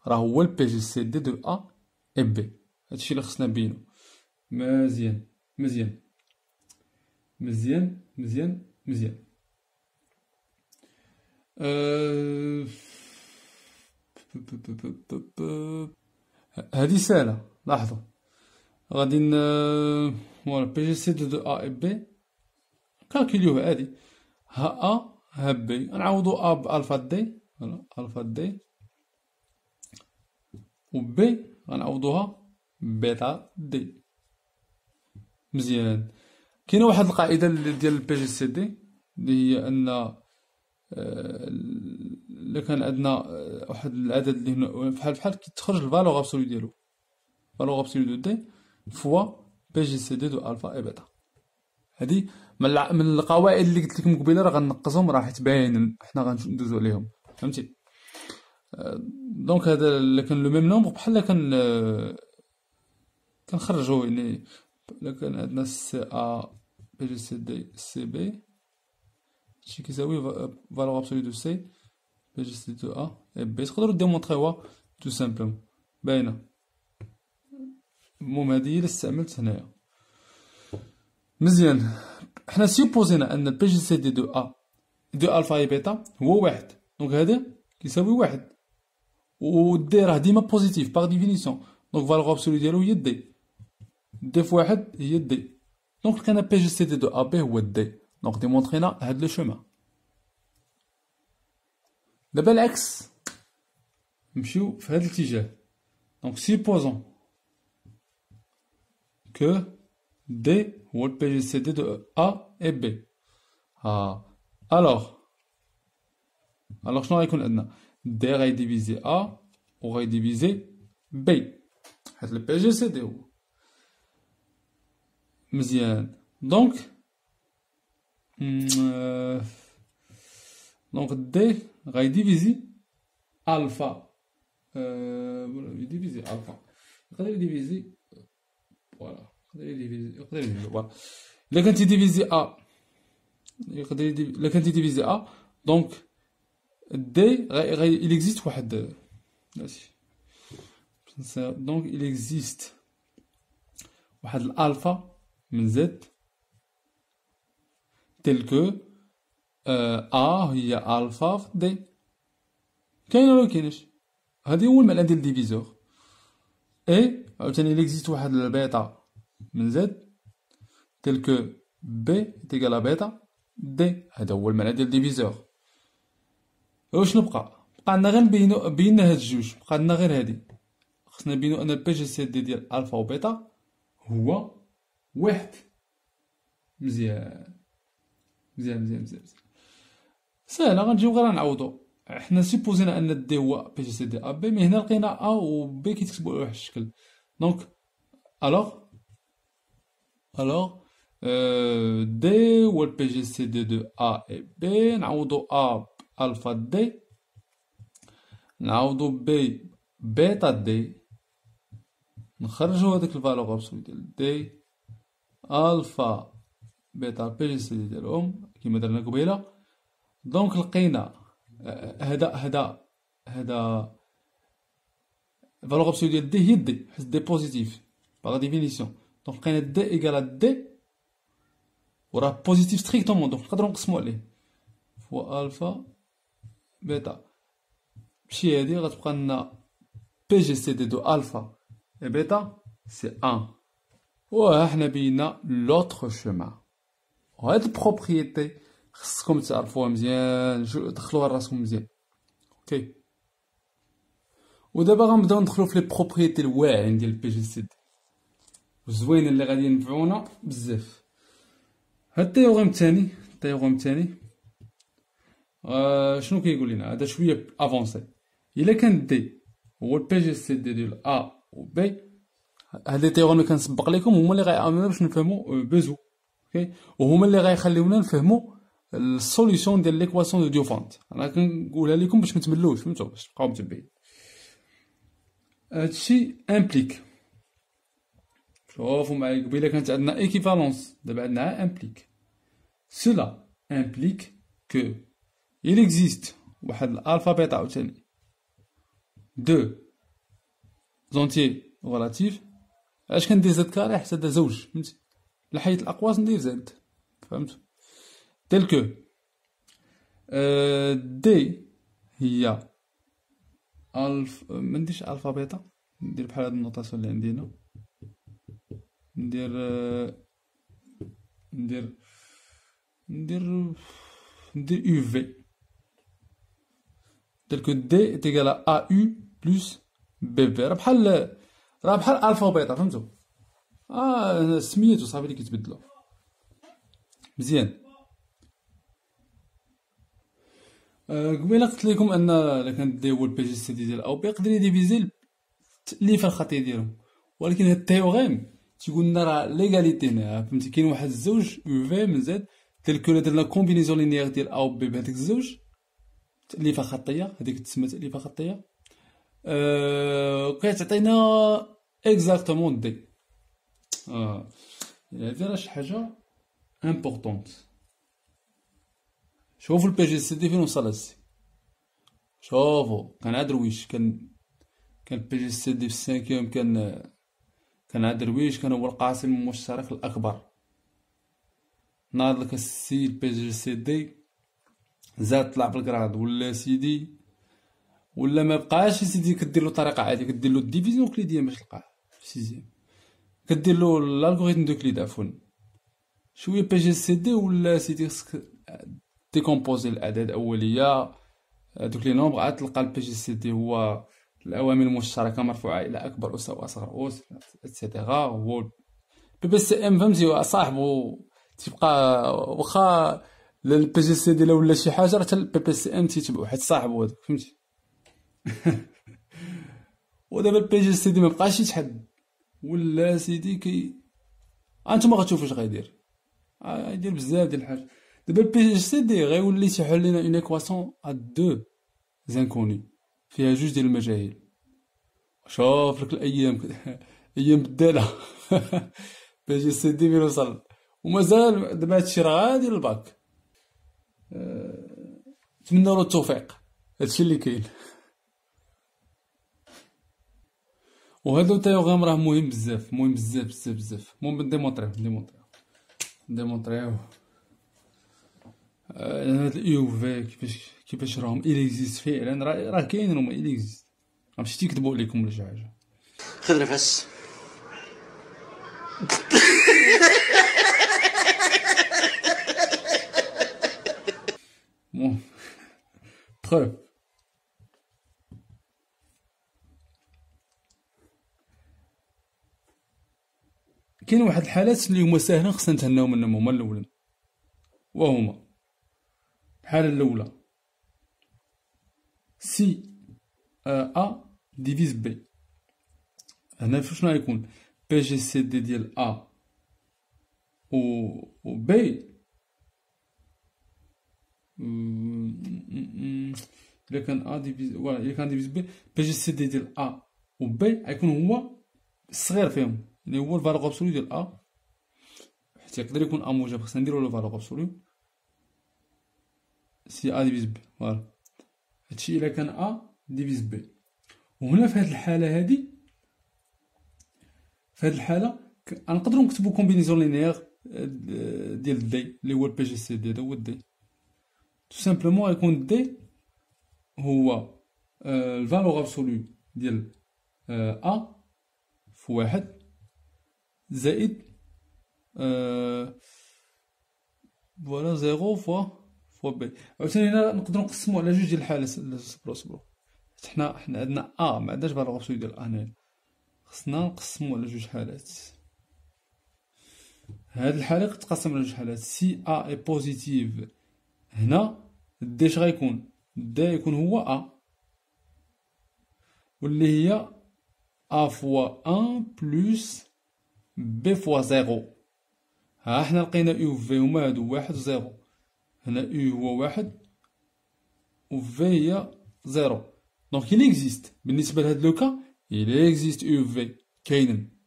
راه هو البي جي سي دي دو ا اي بي. هادشي اللي خصنا نبينو. مزيان مزيان مزيان مزيان مزيان. هادي ساهلة، لاحظوا غادي فوالا بي جي سي دو ا اي بي كالكوليوه عادي، ها ا ها بي غنعوضو ا بالفا دي، فوالا الفا دي، و بي غنعوضوها بيتا دي. مزيان. كاينه واحد القاعده ديال البي جي سي دي اللي هي ان الا كان عندنا واحد العدد اللي هنا بحال كيتخرج الفالور ابسولو ديالو، فالور ابسولو دو دي فوا بي جي سي دي دو الفا اي بيتا. هادي من القواعد اللي قلت لكم قبيله راه غنقصهم، راه حيت باين حنا غندوزو عليهم، فهمتي. دونك هذا الا كان لو ميم نومبر بحال كنخرجو، يعني الا كان عندنا سي ا بي جي سي دي سي بي شي كيساوي فالور ابسولو دو سي بي جي سي دو ا اي بي. تقدروا ديمونطريوها تو سامبلومون باينه. المهم هادي هي اللي استعملت هنايا. مزيان. حنا سيبوزينا ان البي جي سي دي دو ا دو الفا اي بيتا هو واحد، دونك هذا كيساوي واحد، و دي راه ديما بوزيتيف باغ ديفينيسيون، دونك فالور ابسولو ديالو هي دي، دي في واحد هي دي، دونك كان بي جي سي دي دو ا بي هو دي. دونك ديمونطرينا هاد لو شومان. دابا العكس نمشيو في هاد الاتجاه. دونك سيبوزون كو دي هو البي جي سي دي دو ا اي بي. الوغ شنو غيكون عندنا؟ دي غيديفيزي ا و غيديفيزي بي حيت البي جي سي دي هو. مزيان. دونك دي غيديفيزي الفا، يديفيزي الفا، يقدر يديفيزي فوالا، يقدر يديفيزي فوالا. إلا كانت يديفيزي ا يقدر يديفيزي، إلا كانت يديفيزي ا دونك دي il existe واحد دونك il existe واحد الالفا من زد تل كو ا هي الفا في دي، كاين ولا مكاينش؟ هادي هو المعنى ديال ديفيزور. اي عاوتاني إليكزيست واحد البيتا من زد تيل كو بي تيكال بيتا دي، هذا هو المعنى ديال ديفيزور. واش بقى عندنا غير بينا هاد الجوج، بقى عندنا غير هادي. خصنا نبينو ان البي جي سي دي ديال الفا و بيتا هو واحد. مزيان مزيان مزيان مزيان ساهله، غنجيو غير نعوضو. حنا سيبوزينا ان دي هو بي جي سي دي ا بي، مي هنا لقينا ا و بي كيتكتبو على واحد الشكل. دونك الوغ دي هو البي جي سي دي دو ا اي بي، نعوضو ا الفا دي، نعوضو بي بيتا دي، نخرجو هاديك الفالور ابسولو ديال دي الفا بيتا بي جي سي دي ديالهم كيما درنا قبيله. دونك لقينا هذا الفالور ابسولو ديال دي هي دي، حيت دي بوزيتيف باغ ديفينيسيون. دونك لقينا دي ايكال دي وراه بوزيتيف ستريكتومون، دونك نقدرو نقسمو عليه فوا الفا بيتا. ماشي هادي غتبقى لنا بي جي سي دي دو الفا اي بيتا سي 1. وها حنا بينا لوطخ شومان. وهاد البروبريتي خصكم تعرفوها مزيان، دخلوها لراسكم مزيان. اوكي، ودابا غنبداو ندخلو في لي بروبريتي الواعرين ديال البي جي سي دي وزوينين اللي غادي ينفعونا بزاف. هاد التيوغرام الثاني شنو كيقول لنا؟ هذا شويه افونسي. الا كان دي هو البي جي سي دي ديال ا و بي، هاد لي تيوغرام اللي كنسبق لكم هما اللي غيعاونونا باش نفهمو بيزو. اوكي، وهما اللي غيخليونا نفهمو السوليوشن ديال ليكواسيون دو ديوفونت. انا كنقولها لكم باش متملوش، فهمتوا؟ باش تبقاو متبعين. هادشي امبليك، شوفوا معايا، قبيله كانت عندنا ايكيفالونس، دابا عندنا امبليك. سولا امبليك كو il existe واحد الالفا بيتا عاوتاني دو زونتيي غولاتيف. علاش كندير زد كاري؟ حتى دا زوج، فهمتي؟ لحيت الاقواس ندير زد، فهمت؟ تيل كو دي هي ما نديرش الفا بيتا، ندير بحال هاد النوطاسيون اللي عندي هنا، ندير ندير ندير ندير يو في تيل كو دي تيغال ا يو بلس بي في. راه بحال الفا و بيتا، فهمتو؟ سميتو صافي اللي كيتبدلو مزيان. قبيله قلت لكم ان الا كان دي هو البي جي سي دي ديال او بي يقدر يديفيزي التاليفه الخطيه ديالهم، ولكن هاد التيوغرام تيقول لنا راه ليغاليتي هنا، فهمتي؟ كاين واحد الزوج يو في من زد تيل كو درنا كومبينيزون لينيير ديال او بي بهاديك الزوج تاليفه خطيه، هذيك تسمى تاليفه خطيه. كتعطينا اكزاكتومون دي. هادي راه شي حاجه امبورطونط. شوفوا البي جي سي دي فين وصل هسي، شوفوا كان عاد درويش، كان البي جي سي دي في السانكيوم، كان عاد درويش، كان هو القاسم المشترك الاكبر. ناض لك السي البي جي سي دي زاد طلع بالكراد، ولا سيدي ولا ما بقاش سيدي كدير له طريقه عاديه، كدير له الديفيزيون كليديه باش تلقاه في سيزيام، كدير له الالغوريثم دو كليد عفوا. شويه بي جي سي دي ولا سيدي خصك ديكومبوزي الاعداد الاوليه دوك لي نومبر، عاد تلقى البي جي سي دي هو العوامل المشتركه مرفوعه الى اكبر اس او اصغر اس اتسيتيرا. هو بي بي سي ام، فهمتي؟ صاحبو تيبقى واخا البي جي سي دي ولا شي حاجه، راه حتى البي بي سي ام تيتبعو حيت صاحبو هذاك، فهمتي؟ ودابا البي جي سي دي مبقاش يتحد، ولا سيدي انتما غتشوفوا اش غيدير، غيدير بزاف ديال الحاجات. دابا البي جي سي دي غيولي تيحل لنا اون ايكواسيون ا دو زانكوني فيها جوج ديال المجاهيل. شوف لك الايام ايام بداله. بي جي سي دي فين وصل، ومازال دابا هادشي راه غادي للباك. نتمنى له التوفيق، هادشي اللي كاين. وهذا التيوغرام راه مهم بزاف، مهم بزاف بزاف بزاف. المهم نديمونطريو هاد الاي و في كيفاش راهم إليكزيست فعلا، راه كاينين هما إليكزيست، ماشي تيكذبوا عليكم ولا شي حاجه. خذ نفس. بون بروف. كاين واحد الحالات اللي هما ساهلين خصنا نتهناو منهم، هما الاولين وهما الحالة الأولى سي أ ديفيز بي. هنا شنو غيكون بي جي سي دي ديال أ و بي إلا كان أ ديفيز فوالا إلا كان ديفيز بي، بي جي سي دي ديال أ و بي غيكون هو الصغير فيهم، يعني هو الفالور ابسولو ديال أ، حيت يقدر يكون أ موجب، خصنا نديرو لو فالور ابسولو سي أ ديفيز بي. فوالا هادشي إلا كان أ ديفيز بي. وهنا في هاد الحالة هادي، في هاد الحالة غنقدرو نكتبو كومبينيزون لينيير ديال دي اللي هو البي جي سي دي، هذا هو دي. تو سامبلومون غيكون دي هو الفالور ابسولو ديال أ في واحد زائد فوالا زيرو فوا بي. عاوتاني هنا نقدرو نقسمو على جوج ديال الحالات. صبرو حنا عندنا أ ما عندناش فالور ابسولو ديال أ، هنايا خصنا نقسمو على جوج حالات. هاد الحالة كتقسم على جوج حالات. سي أ اي بوزيتيف، هنا دي اش غيكون؟ دي يكون هو أ، واللي هي أ فوا أن بلوس بي فوا زيرو. ها حنا لقينا يو في هما هادو واحد و زيرو، هنا يو هو واحد و في هي زيرو، دونك إل إكزيست بالنسبة لهاد لوكا، إل إكزيست يو في كاينين.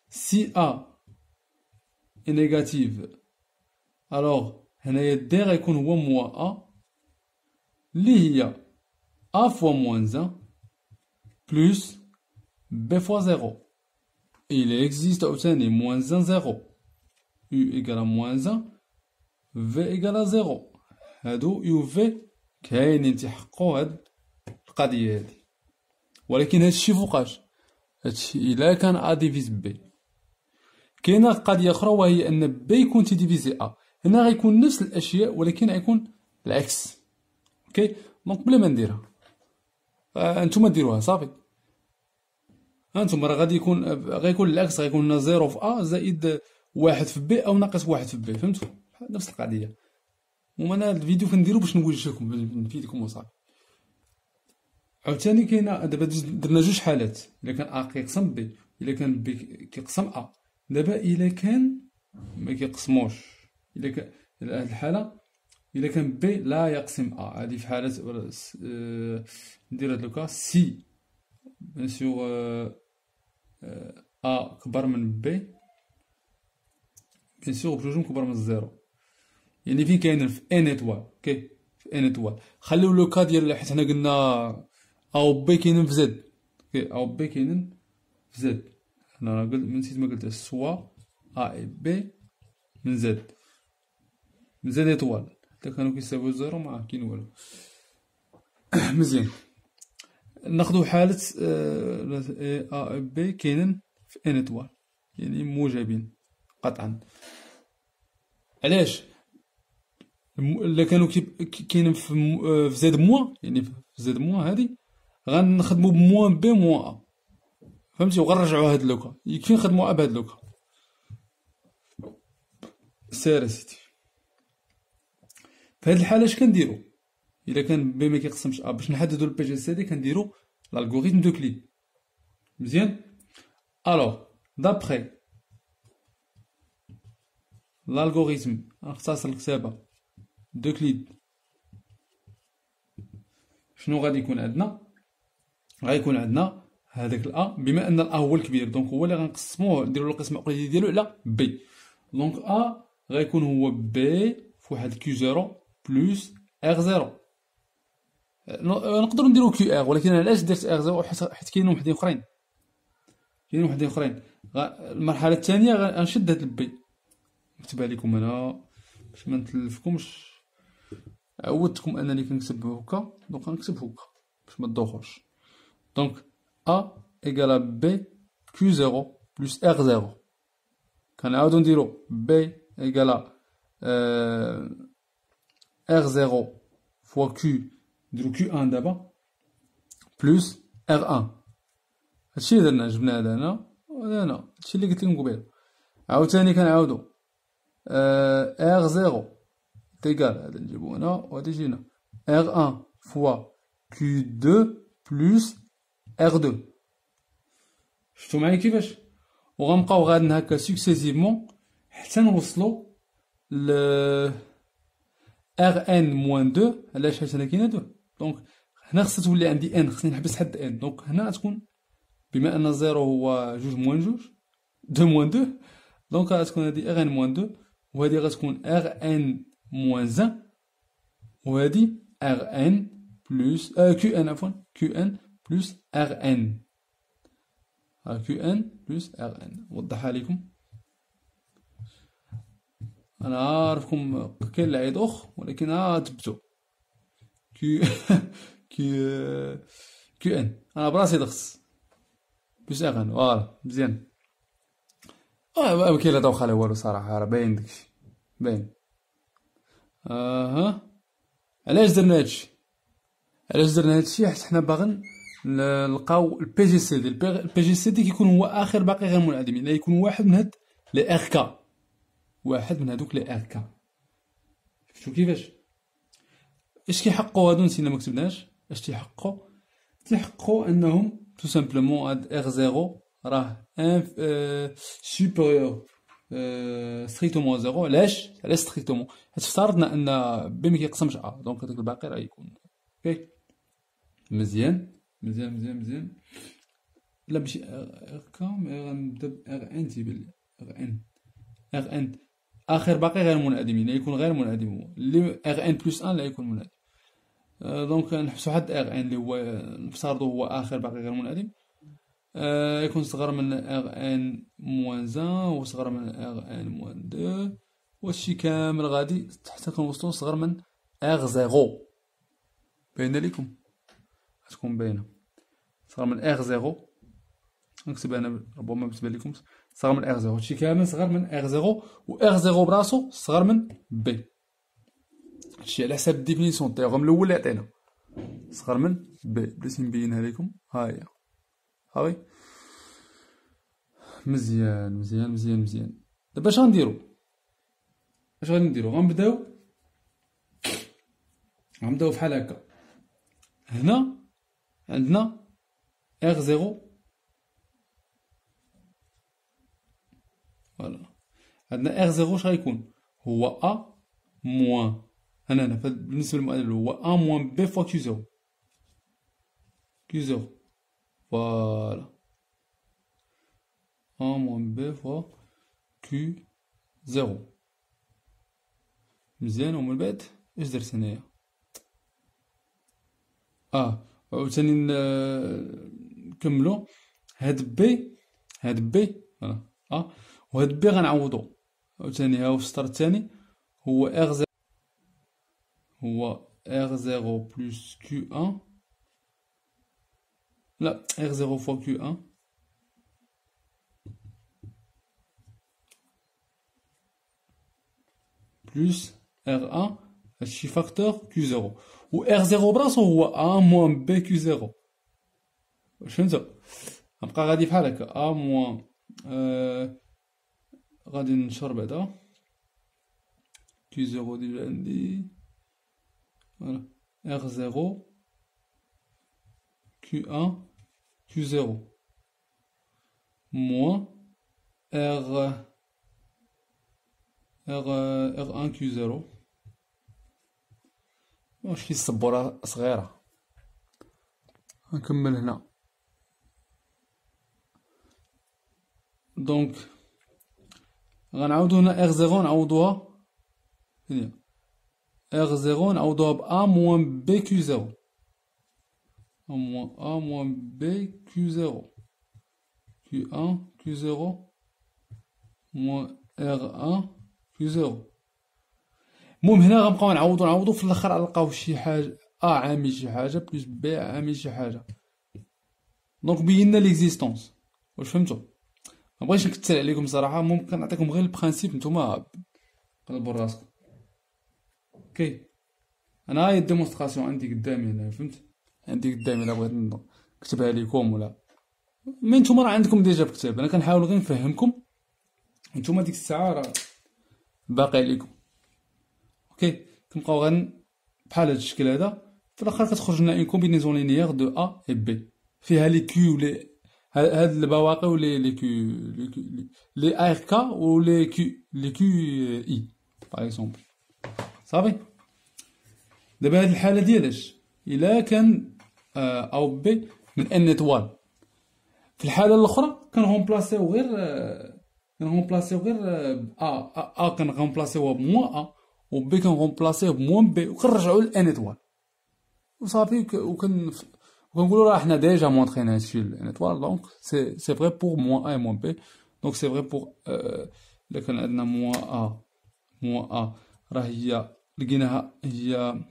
سي أ إي نيجاتيف، ألوغ هنايا دي غيكون هو موا أ اللي هي أ فوا موان زان بلوس بي فوا زيرو. إل إكزيست عاوتاني موان زان زيرو، يو إيكالا موان زان في إيكالا زيرو. هادو يو في كاينين تيحققو هاد القضية هادي، ولكن هادشي فوقاش؟ هادشي إلا كان أ ديفيز بي. كاينة قضية أخرى وهي أن بي يكون تيديفيزي أ، هنا غيكون نفس الأشياء ولكن غيكون العكس. اوكي دونك بلا ما نديرها انتوما ديروها صافي. هانتوما راه غادي يكون غيكون العكس، غيكون لنا زيرو في أ زائد واحد في بي أو ناقص واحد في بي، فهمتو؟ نفس القضية. ومن هاد الفيديو كنديرو باش نوجهكم نفيدكم وصافي. عاوتاني كاينة دابا درنا جوج حالات، إلا كان أ كيقسم بي، إلا كان بي كيقسم أ. دابا إلا كان ما كيقسموش، إلا كان هاد الحالة إلا كان بي لا يقسم أ، هادي في حالة ندير هاد لوكا سي بيان سور أ كبر من بي، بيان سور بجوجهم كبر من الزيرو، يعني فين كاينين في ان ايطوال. اوكي في ان ايطوال. خليو لوكا ديال حيت حنا قلنا أ و بي كاينين في زد. اوكي أ و بي كاينين في زد، هنا قلت نسيت ما قلتش سوا أ اي بي من زد، من زد ايطوال حتى كانوا كيساويو زيرو ما كاين والو. مزيان ناخدو حالة أ بي كاينين في ان ايطوال، يعني موجبين قطعا. علاش؟ إلا كانوا كاينين في زد موا، يعني في زد موا هادي غنخدمو بموان بي موان أ، فهمتي؟ وغنرجعو هاد لوكا، يكفي نخدمو أ بهاد لوكا. سير اسيدي في هاد الحالة اش كنديرو؟ إلا كان بي ما كيقسمش أ، باش نحددو البي جي سي دي كنديرو الالغوريثم دو كليد. مزيان. الوغ دابخي الالغوريثم نختصر الكتابة دو كليد، شنو غادي يكون عندنا؟ غيكون عندنا هذاك الأ، بما أن الأ هو الكبير دونك هو اللي غنقسموه نديرو له القسمة العقلية ديالو على بي، دونك أ غيكون هو بي فواحد كيو زيرو بلوس ار زيرو. نقدرو نديرو كيو ار، ولكن علاش درت ار زيرو؟ حيت كاينين وحدين أخرين، المرحلة الثانية غنشد هاد البي، نكتبها لكم هنا باش ما نتلفكمش. عودتكم انني كنكتب هكا، دونك غنكتب هكا باش ما تدوخوش. دونك A égale à B Q0 plus R0. كنعاودو نديرو B égale à R0 fois Q، نديرو Q1 دابا plus R1. هادشي اللي درنا، جبنا هذا هنا وهذا هنا، هادشي اللي قلت لكم قبيله. عاوتاني كنعاودو R0 تيكال، هذا نجيبو هنا وهادي يجي هنا R1 fois Q2 plus R2. شفتو معايا كيفاش؟ وغنبقاو غاديين هكا سكسيسيفمون حتى نوصلو ل Rn موان 2. علاش؟ حيت هنا كاينه 2، دونك هنا خصها تولي عندي ان، خصني نحبس حد ان. دونك هنا غتكون بما ان زيرو هو جوج موان جوج، دو موان دو، دونك غتكون هادي Rn موان 2 وهادي غتكون Rn موان 1 وهادي Rn بلس Qn عفوا Qn بلس Rn. Qn بلس Rn. وضحها لكم. انا عارفكم كاين العيد ولكن تبتو Qn انا براسي دخص بلس Rn. فوالا مزيان. ما كاين لا دوخه لا والو صراحه، راه باين داكشي باين. علاش درنا هادشي؟ حيت حنا باغيين نلقاو البي جي سي دي. البي جي سي دي كيكون هو اخر باقي غير منعدم، يعني يكون واحد من هاد لي ار كا، واحد من هادوك لي ار كا. شفتو كيفاش؟ اش كيحققوا هادو؟ نسينا ما كتبناش. اش تيحققوا انهم تو سامبلومون هاد ار زيرو راه سوبيريور ستريكتومون زيرو. علاش ستريكتومون؟ حيت افترضنا ان بي ما كيقسمش دونك هذاك الباقي راه يكون اوكي. مزيان. لا ماشي ار كام، غنبدا ب ار ان. تيبان لي ار ان اخر باقي غير منعدم، يعني يكون غير منعدم. اللي ار ان بلس 1 لا يكون منعدم. دونك نحبسو حد ار ان اللي هو نفترضو هو اخر باقي غير منعدم، يكون صغر من ار ان موان 1 وصغر من ار ان موان 2 وهادشي كامل غادي حتى كنوصلو صغر من ار زيرو. باينه ليكم؟ غتكون باينه. صغر من ار زيرو، نكتب انا ربما باش تبان لكم. صغر من ار زيرو، هادشي كامل صغر من ار زيرو، و ار زيرو براسو صغر من بي. هادشي على حساب الديفينيسيون تاعهم الاول اللي عطينا، صغر من بي. بليس نبينها لكم، ها هي هاوي. مزيان. دابا اش غنديرو؟ غنبداو بحال هكا. هنا عندنا ار زيرو، فوالا عندنا ار زيرو. اش غيكون؟ هو ا موان، هنا بالنسبه للمعادله هو ا موان بي فوا كيو زيرو. فوالا ا موان بي فوا كيو زيرو. مزيان. ومن بعد اش درت هنايا؟ عاوتاني نكملو هاد بي فوالا وهاد بي غنعوضو عاوتاني. ها هو في السطر الثاني هو ار زيرو بلس كيو ان، لا ار زيرو فوا كيو ان بلس ار ان، هادشي فاكتور كيو زيرو. و ار زيرو براسو هو ا موان بي كيو زيرو. فهمتو؟ غنبقى غادي بحال هكا ا موان غادي نشر بعدا كيو زيرو ديجا عندي. فوالا ار زيرو كيو ان كيو زيرو موان ار ان كيو زيرو. واش السبوره صغيره. نكمل هنا. دونك غنعاودو هنا ار زيرو نعوضوها هنا، ار زيرو نعوضوها ب ا موان بي كيو زيرو، ا موان بي كيو زيرو كيو ان كيو زيرو موان ار ان كيو زيرو. المهم هنا غنبقاو نعوضو في الاخر غنلقاو شي حاجه عامل شي حاجه بلس بي عامل شي حاجه. دونك بينا ليكزيستونس. واش فهمتوا؟ مبغيتش نكثر عليكم صراحه، ممكن نعطيكم غير البرانسيپ نتوما قلبوا راسكم. اوكي انا هاي الديمونستراسيون عندي قدامي هنا، فهمت؟ عندي قدامي، الا بغيت نكتبها لكم ولا مي نتوما راه عندكم ديجا في كتاب، انا كنحاول غير نفهمكم، نتوما ديك الساعه راه باقي عليكم. اوكي كنبقاو غير بحال هاد الشكل هذا، في الاخر كتخرج لنا اون كومبينيزون لينيير دو ا اي بي فيها لي كيو لي هاد البواقي و لي كيو لي ار كا و لي كيو اي باغ اكزومبل. صافي دابا هاد الحاله ديالاش الا كان ا و بي من ان ايطوال، في الحاله الاخرى كنغومبلاسيو غير ا كنغومبلاسيوها بموان ا و بي كنغومبلاسيوه بموان بي وكنرجعو لان ايطوال وصافي. وكنقولوا راه حنا ديجا مونطرينا هادشي لان ايطوال، دونك سي فري بور موان ا موان بي. دونك سي فري بور الا كان عندنا موان ا راه هي لقيناها، هي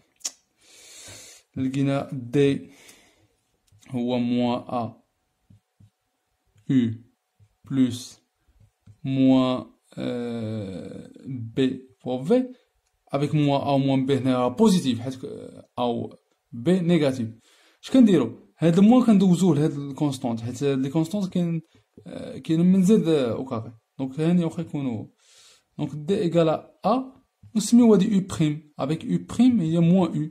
لقينا دي هو موان ا u plus moins b pour v avec moins a ou moins b هنا بوزيتيف حيت او b نيجاتيف. اش كنديرو؟ هاد الموان كندوزوه لهاد الكونستونط حيت هاد لي كونستونط كاين من زد او كاري، دونك هاني واخا يكونوا دونك d égale à a نسميوها دي u بريم avec u بريم هي moins u،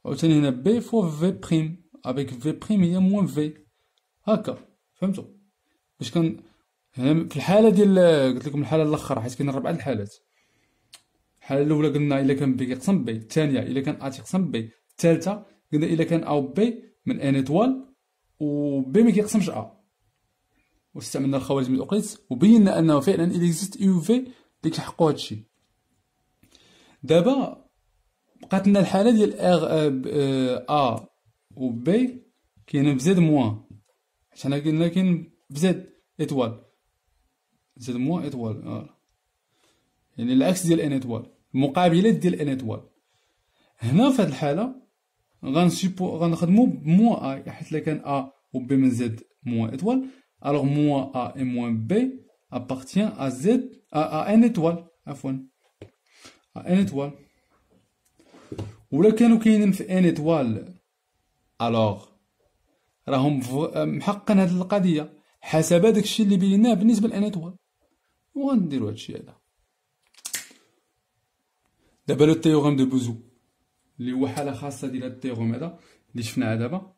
عاوتاني هنا b فوا v بريم avec v بريم هي moins v. هكا فهمتوا؟ باش كان هنا في الحاله ديال قلت لكم الحاله الاخرى حيت كاين 4 الحالات. الحاله الاولى قلنا الا كان بي كيقسم بي، الثانيه الا كان ا تيقسم بي، الثالثه قلنا الا كان ا و بي من ان ايطوال و بي ما كيقسمش ا، واستعملنا الخوارزميه الاوقيت وبينا انه فعلا الا اكزيست يو في اللي كيحققوا هادشي. دابا بقات لنا الحاله ديال ا و بي كاينه بزاد موان، حنا قلنا كاين بزاد ايطوال، زاد موان ايطوال يعني العكس ديال ان ايطوال، المقابلات ديال ان ايطوال. هنا في هاد الحاله غنخدمو بموان ا حيت الا كان ا و بي من زد موان ايطوال الوغ موان ا اي موان بي ابارتيان ا زد ا ان ايطوال، عفوا ا ان ايطوال. ولا كانوا كاينين في ان ايطوال الوغ راهم محققين هاد القضيه حسب هذاك الشيء اللي بيناه بالنسبه لان ايطوال، وغنديرو هادشي هذا. دابا لو تيوريم دو بوزو اللي هو حاله خاصه ديال هاد التيوريم هذا اللي شفناه دابا،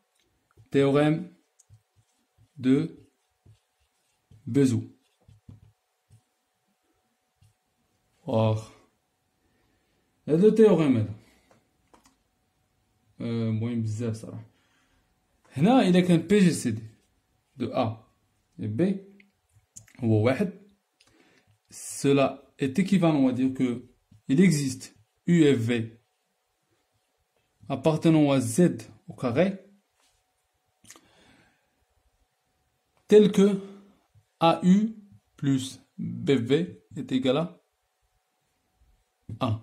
تيوريم دو بوزو. واخ هاد لو تيوريم هذا مهم بزاف صراحه. هنا الا كان بي جي سي دي دو ا et B هو واحد، cela est équivalent à dire que il existe U et V appartenant à Z au carré tel que AU plus BV est égal à 1.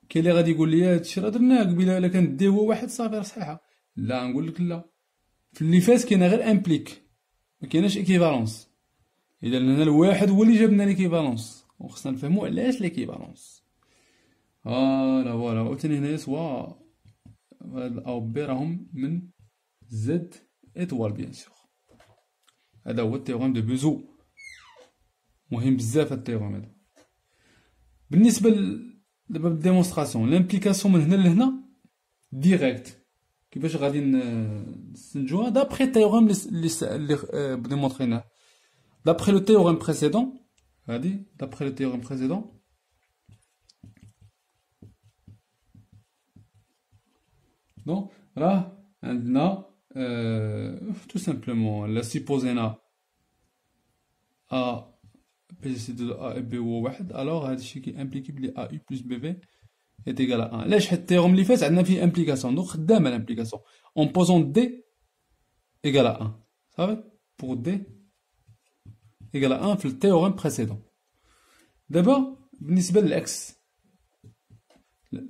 كاين اللي غادي يقول لي هادشي راه درناه قبيله الا كان دي هو واحد صافي راه صحيحه. لا نقول لك لا، في اللي فات كاينه غير امبليك ما كايناش ايكيفالونس. اذا هنا الواحد هو اللي جاب لنا ليكيفالونس وخصنا نفهموا علاش ليكيفالونس. فوالا عاوتاني هنايا سوا هاد ا و بي راهم من زد ايطوال بيان سور. هذا هو التيوريم دو بوزو، مهم بزاف هاد التيوريم هذا. بالنسبه دابا بالديمونستراسيون لامبليكاسيون من هنا لهنا ديريكت كيفاش غادي نستنتجوها دابخي التيوريم اللي ديمونطريناه. D'après le théorème précédent, d'après le théorème précédent, donc là, on a tout simplement la supposée A PGC de A et B ou 1, alors هادشي qui implique que AU plus BV est égal à 1. علاش حيت التيوريم اللي فات عندنا فيه implication، donc خدامه l'implication en posant D égale à 1. صافي pour D égale à 1 في التيوريم précédent. دابا بالنسبة للعكس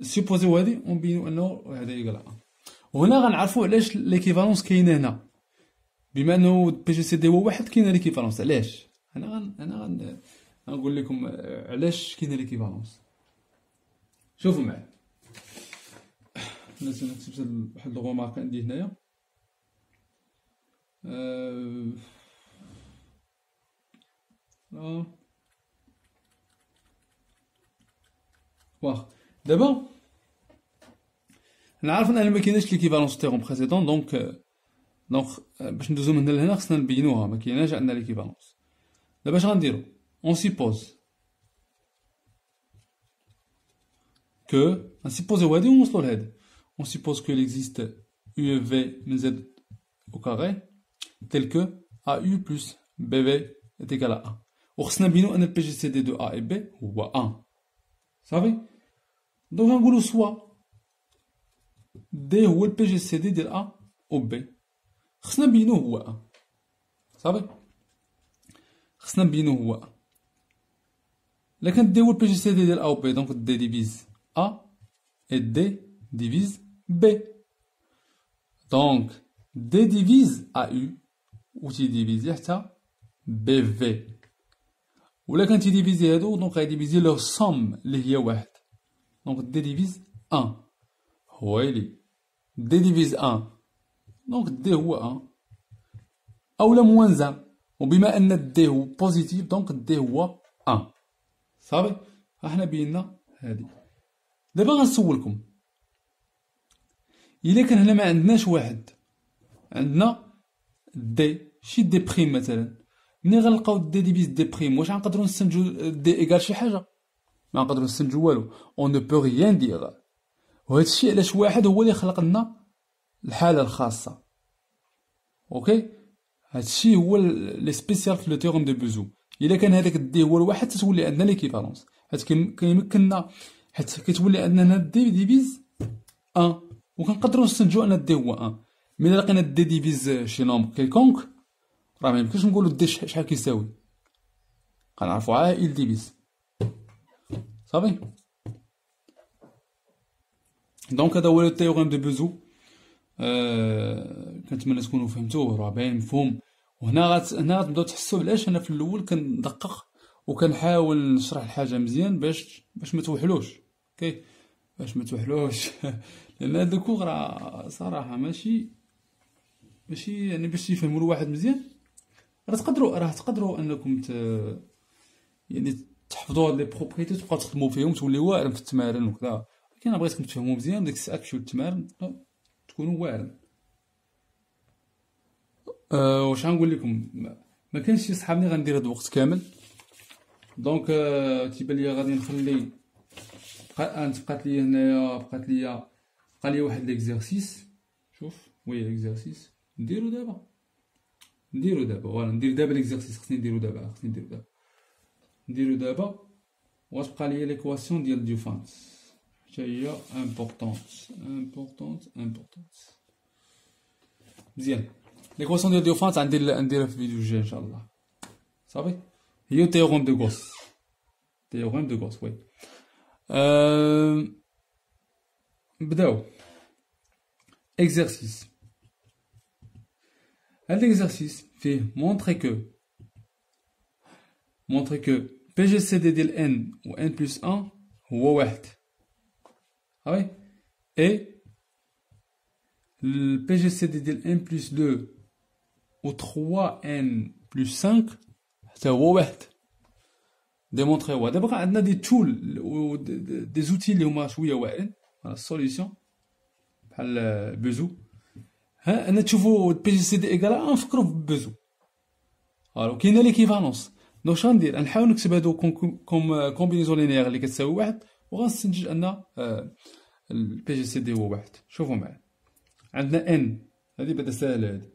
سيبوزيو هادي ونبينو أنه هذا يقرا. وهنا غنعرفو علاش ليكيفالونس كاينة هنا، بما أنه بي جي سي دي هو واحد كاينة ليكيفالونس. علاش؟ أنا غنقول لكم علاش كاينة ليكيفالونس. شوفوا معايا، لازم نكتب واحد الغومارك عندي هنايا. واخ دابا نعرف ان ما كايناش ليكيفالونس تيغون بريسيدون، دونك باش ندوزو من هنا لهنا خصنا نبينوها، ما كايناش عندنا ليكيفالونس. دابا اش غنديرو؟ اون سيبوز كو غنسيبوزيو هادي ونوصلو لهادي. اون سيبوز كو ليكزيست يو اف في من زد او كاري تيل كو ا يو بلس بي في est égal à 1. وخصنا نبينو ان البي جي سي دي دو ا اي بي هو 1. صافي. دونك غنقولو سوا دي هو البي جي سي دي ديال ا و بي، خصنا نبينوه هو 1. صافي، خصنا نبينوه هو 1. لكن دي هو البي جي سي دي ديال ا و بي، دونك دي ديفيز ا et D divise B. Donc, D divise AU ou tu divises حتى BV. ولا كان تيديفيزي هادو دونك غيديفيزي leur somme اللي هي واحد. دونك D divise 1 هو يلي D divise 1 دونك D هو 1 أولا موان 1. وبما أن D هو بوزيتيف دونك D هو 1. صافي، احنا بينا هادي. دابا غنسولكم، إلا كان هنا ما عندناش واحد، عندنا دي شي دي بريم مثلا، ملي غنلقاو دي ديفيز دي بريم واش غنقدروا نستنتجو دي ايكال شي حاجه؟ ما غنقدروا نستنتجو والو، اون نو بو ريان دير. وهذا الشيء علاش واحد هو اللي خلق لنا الحاله الخاصه. اوكي، هذا الشيء هو لي سبيسيال في لو تيورم دو بوزو. الا كان هذاك دي هو الواحد تتولي عندنا ليكيفالونس، حيت كيمكننا حيت كتولي عندنا هنا دي ديفيز 1 وكنقدروا نستنتجو ان دي هو 1. ملي لقينا دي ديفيز شي نومبر كيلكونك راه ما يمكنش نقولوا دي شحال كيساوي، غنعرفوا عا إل ديفيز. صافي، دونك هذا هو التيوريم دو بوزو. كنتمنى تكونوا فهمتوه، راه باين مفهوم. وهنا غتبداو تحسوا بلاش انا في الاول كندقق وكنحاول نشرح الحاجه مزيان باش ما توحلوش. اوكي، باش ما توحلوش لان هذا الكوغ راه صراحه ماشي يعني باش يفهموا الواحد مزيان. راه تقدروا انكم يعني تحفظوا هاد لي بروبريتي تبقاو تخدموا فيهم تولي واعرين في التمارين وكذا. لكن انا بغيتكم تفهموا مزيان ديك الساعه كيمشيو التمارين تكونوا واعرين. واش غنقول لكم، ما كانش شي صحابني غندير هاد الوقت كامل، دونك تيبان ليا غادي نخلي بقات لي هنايا بقى لي واحد ليكزارسيس. شوف وي ليكزارسيس نديرو دابا فوالا ندير دابا ليكزارسيس. خصني نديرو دابا وتبقى لي ليكواسيون ديال ديوفانس حتى هي امبورطونط مزيان. ليكواسيون ديال ديوفانس نديرها في الفيديو الجاي ان شاء الله. صافي، هي تيوريم دو غوس. وي نبداو exercice. هاد l'exercice فيه montrer que PGCD ديال n و n plus 1 هو واحد. صافي، et le PGCD ديال n plus 2 و 3n plus 5 حتى هو واحد. ديمونطريوها. دابا عندنا دي تول و دي زوتي اللي هما شويه واعرين. السوليسيون بحال بوزو. ها انا تشوفوا بي جي سي دي ايكال نفكروا في بوزو. الو كاينه ليكيفالونس. دونك شنو غندير؟ نحاول نكتب هادو كومبينيزون لينيير اللي كتساوي واحد وغنستنتج ان البي جي سي دي هو واحد. شوفوا معايا، عندنا ان هادي بعدا ساهله هادي،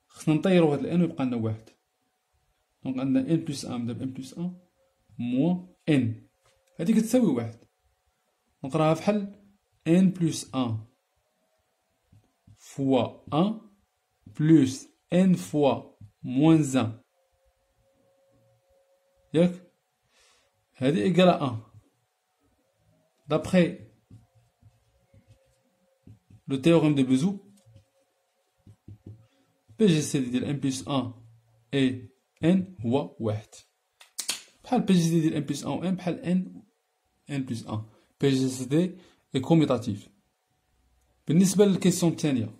خصنا نطيروا هاد الان ويبقى لنا واحد. دونك عندنا ان بلس 1 نبدا ب ان بلس 1 موان ان هادي كتساوي واحد. نقراها بحال n plus 1 fois 1 plus n fois moins 1 ياك. هادي إيكال à 1. D'après le théorème de Bézout, PGCD ديال n plus 1 et n هو 1. بحال PGCD ديال n plus 1 و n بحال n plus 1. PGCD est commutatif. بالنسبة للكيسيون الثانية،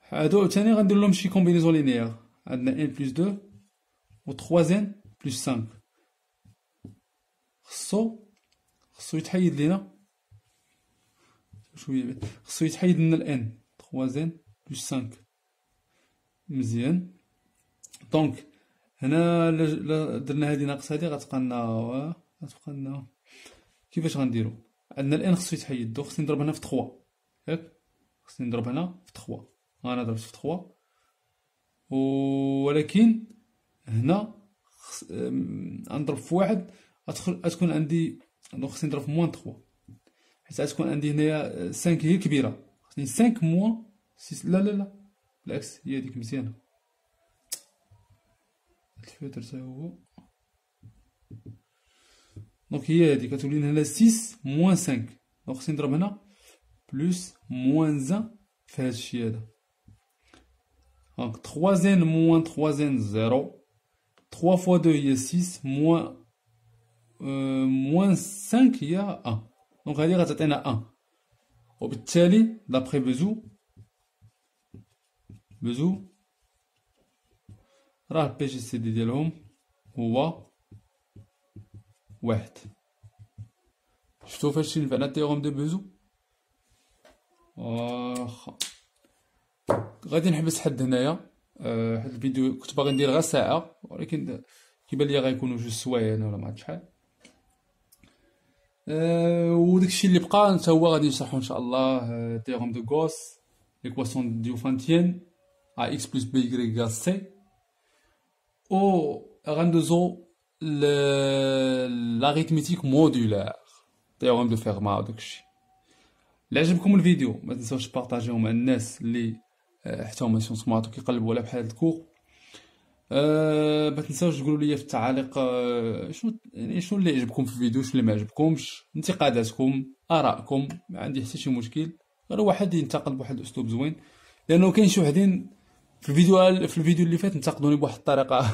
هادو عاوتاني غندير لهم شي كومبينيزون لينيير. عندنا n plus 2 و 3n plus 5. خصو يتحيد لينا شويه، خصو يتحيد لنا ال n 3n plus 5. مزيان. دونك هنا درنا هادي ناقص هادي غتبقى لنا كيفاش غنديرو؟ عندنا ال n خصو يتحيد، دونك خصني نضرب هنا في 3 ياك، خصني نضرب هنا في 3. انا ضربت في 3 ولكن هنا غنضرب في 1 غتكون عندي، دونك خصني نضرب في موان 3 حيت غتكون عندي هنايا 5 هي الكبيرة. خصني 5 موان 6. لا بالعكس هي هاديك مزيانة. الفلتر تا هو، دونك هي هادي كتولي لنا هنا 6 موان 5. دونك خصني نضرب هنا بلوس موان 1 في هادشي هذا. دونك 3n موان 3n 0. 3 fois 2 هي 6 موان 5 هي 1. دونك هادي غتعطينا 1. وبالتالي دابخي بيزو راه البي جي سي دي ديالهم هو 1. شفتو فاش ينفعنا التيوريم دو بيزو؟ واخا غادي نحبس حد هنايا. هاد الفيديو كنت باغي ندير غير ساعة، ولكن كيبان ليا غيكونوا 2 سوايع ولا ما عرفت شحال. وداكشي اللي بقى نتا هو غادي نشرحو ان شاء الله تيوريم دو غوس، ليكواسيون ديوفانتيين ا اكس بلس بي y égale c، و غندوزو l'arithmétique modulaire، تيوريم دو فيرما وداكشي. اللي عجبكم الفيديو ما تنساوش تبارطاجيوه مع الناس اللي حتى هما سيونس مات وكيقلبوا على بحال هاد الكور. ما تنساوش تقولوا لي في التعاليق شنو اللي عجبكم في الفيديو، شنو اللي ما عجبكمش، انتقاداتكم، ارائكم. ما عندي حتى شي مشكل، غير واحد ينتقد بواحد الاسلوب زوين، لانه كاين شي وحدين في الفيديو اللي فات انتقدوني بواحد الطريقه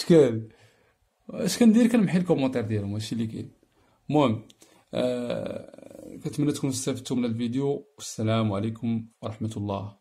شكال اش كندير؟ كنمحي الكومونتير ديالهم، هادشي اللي كاين. المهم كنتمنى تكونوا استفدتوا من الفيديو، والسلام عليكم ورحمه الله.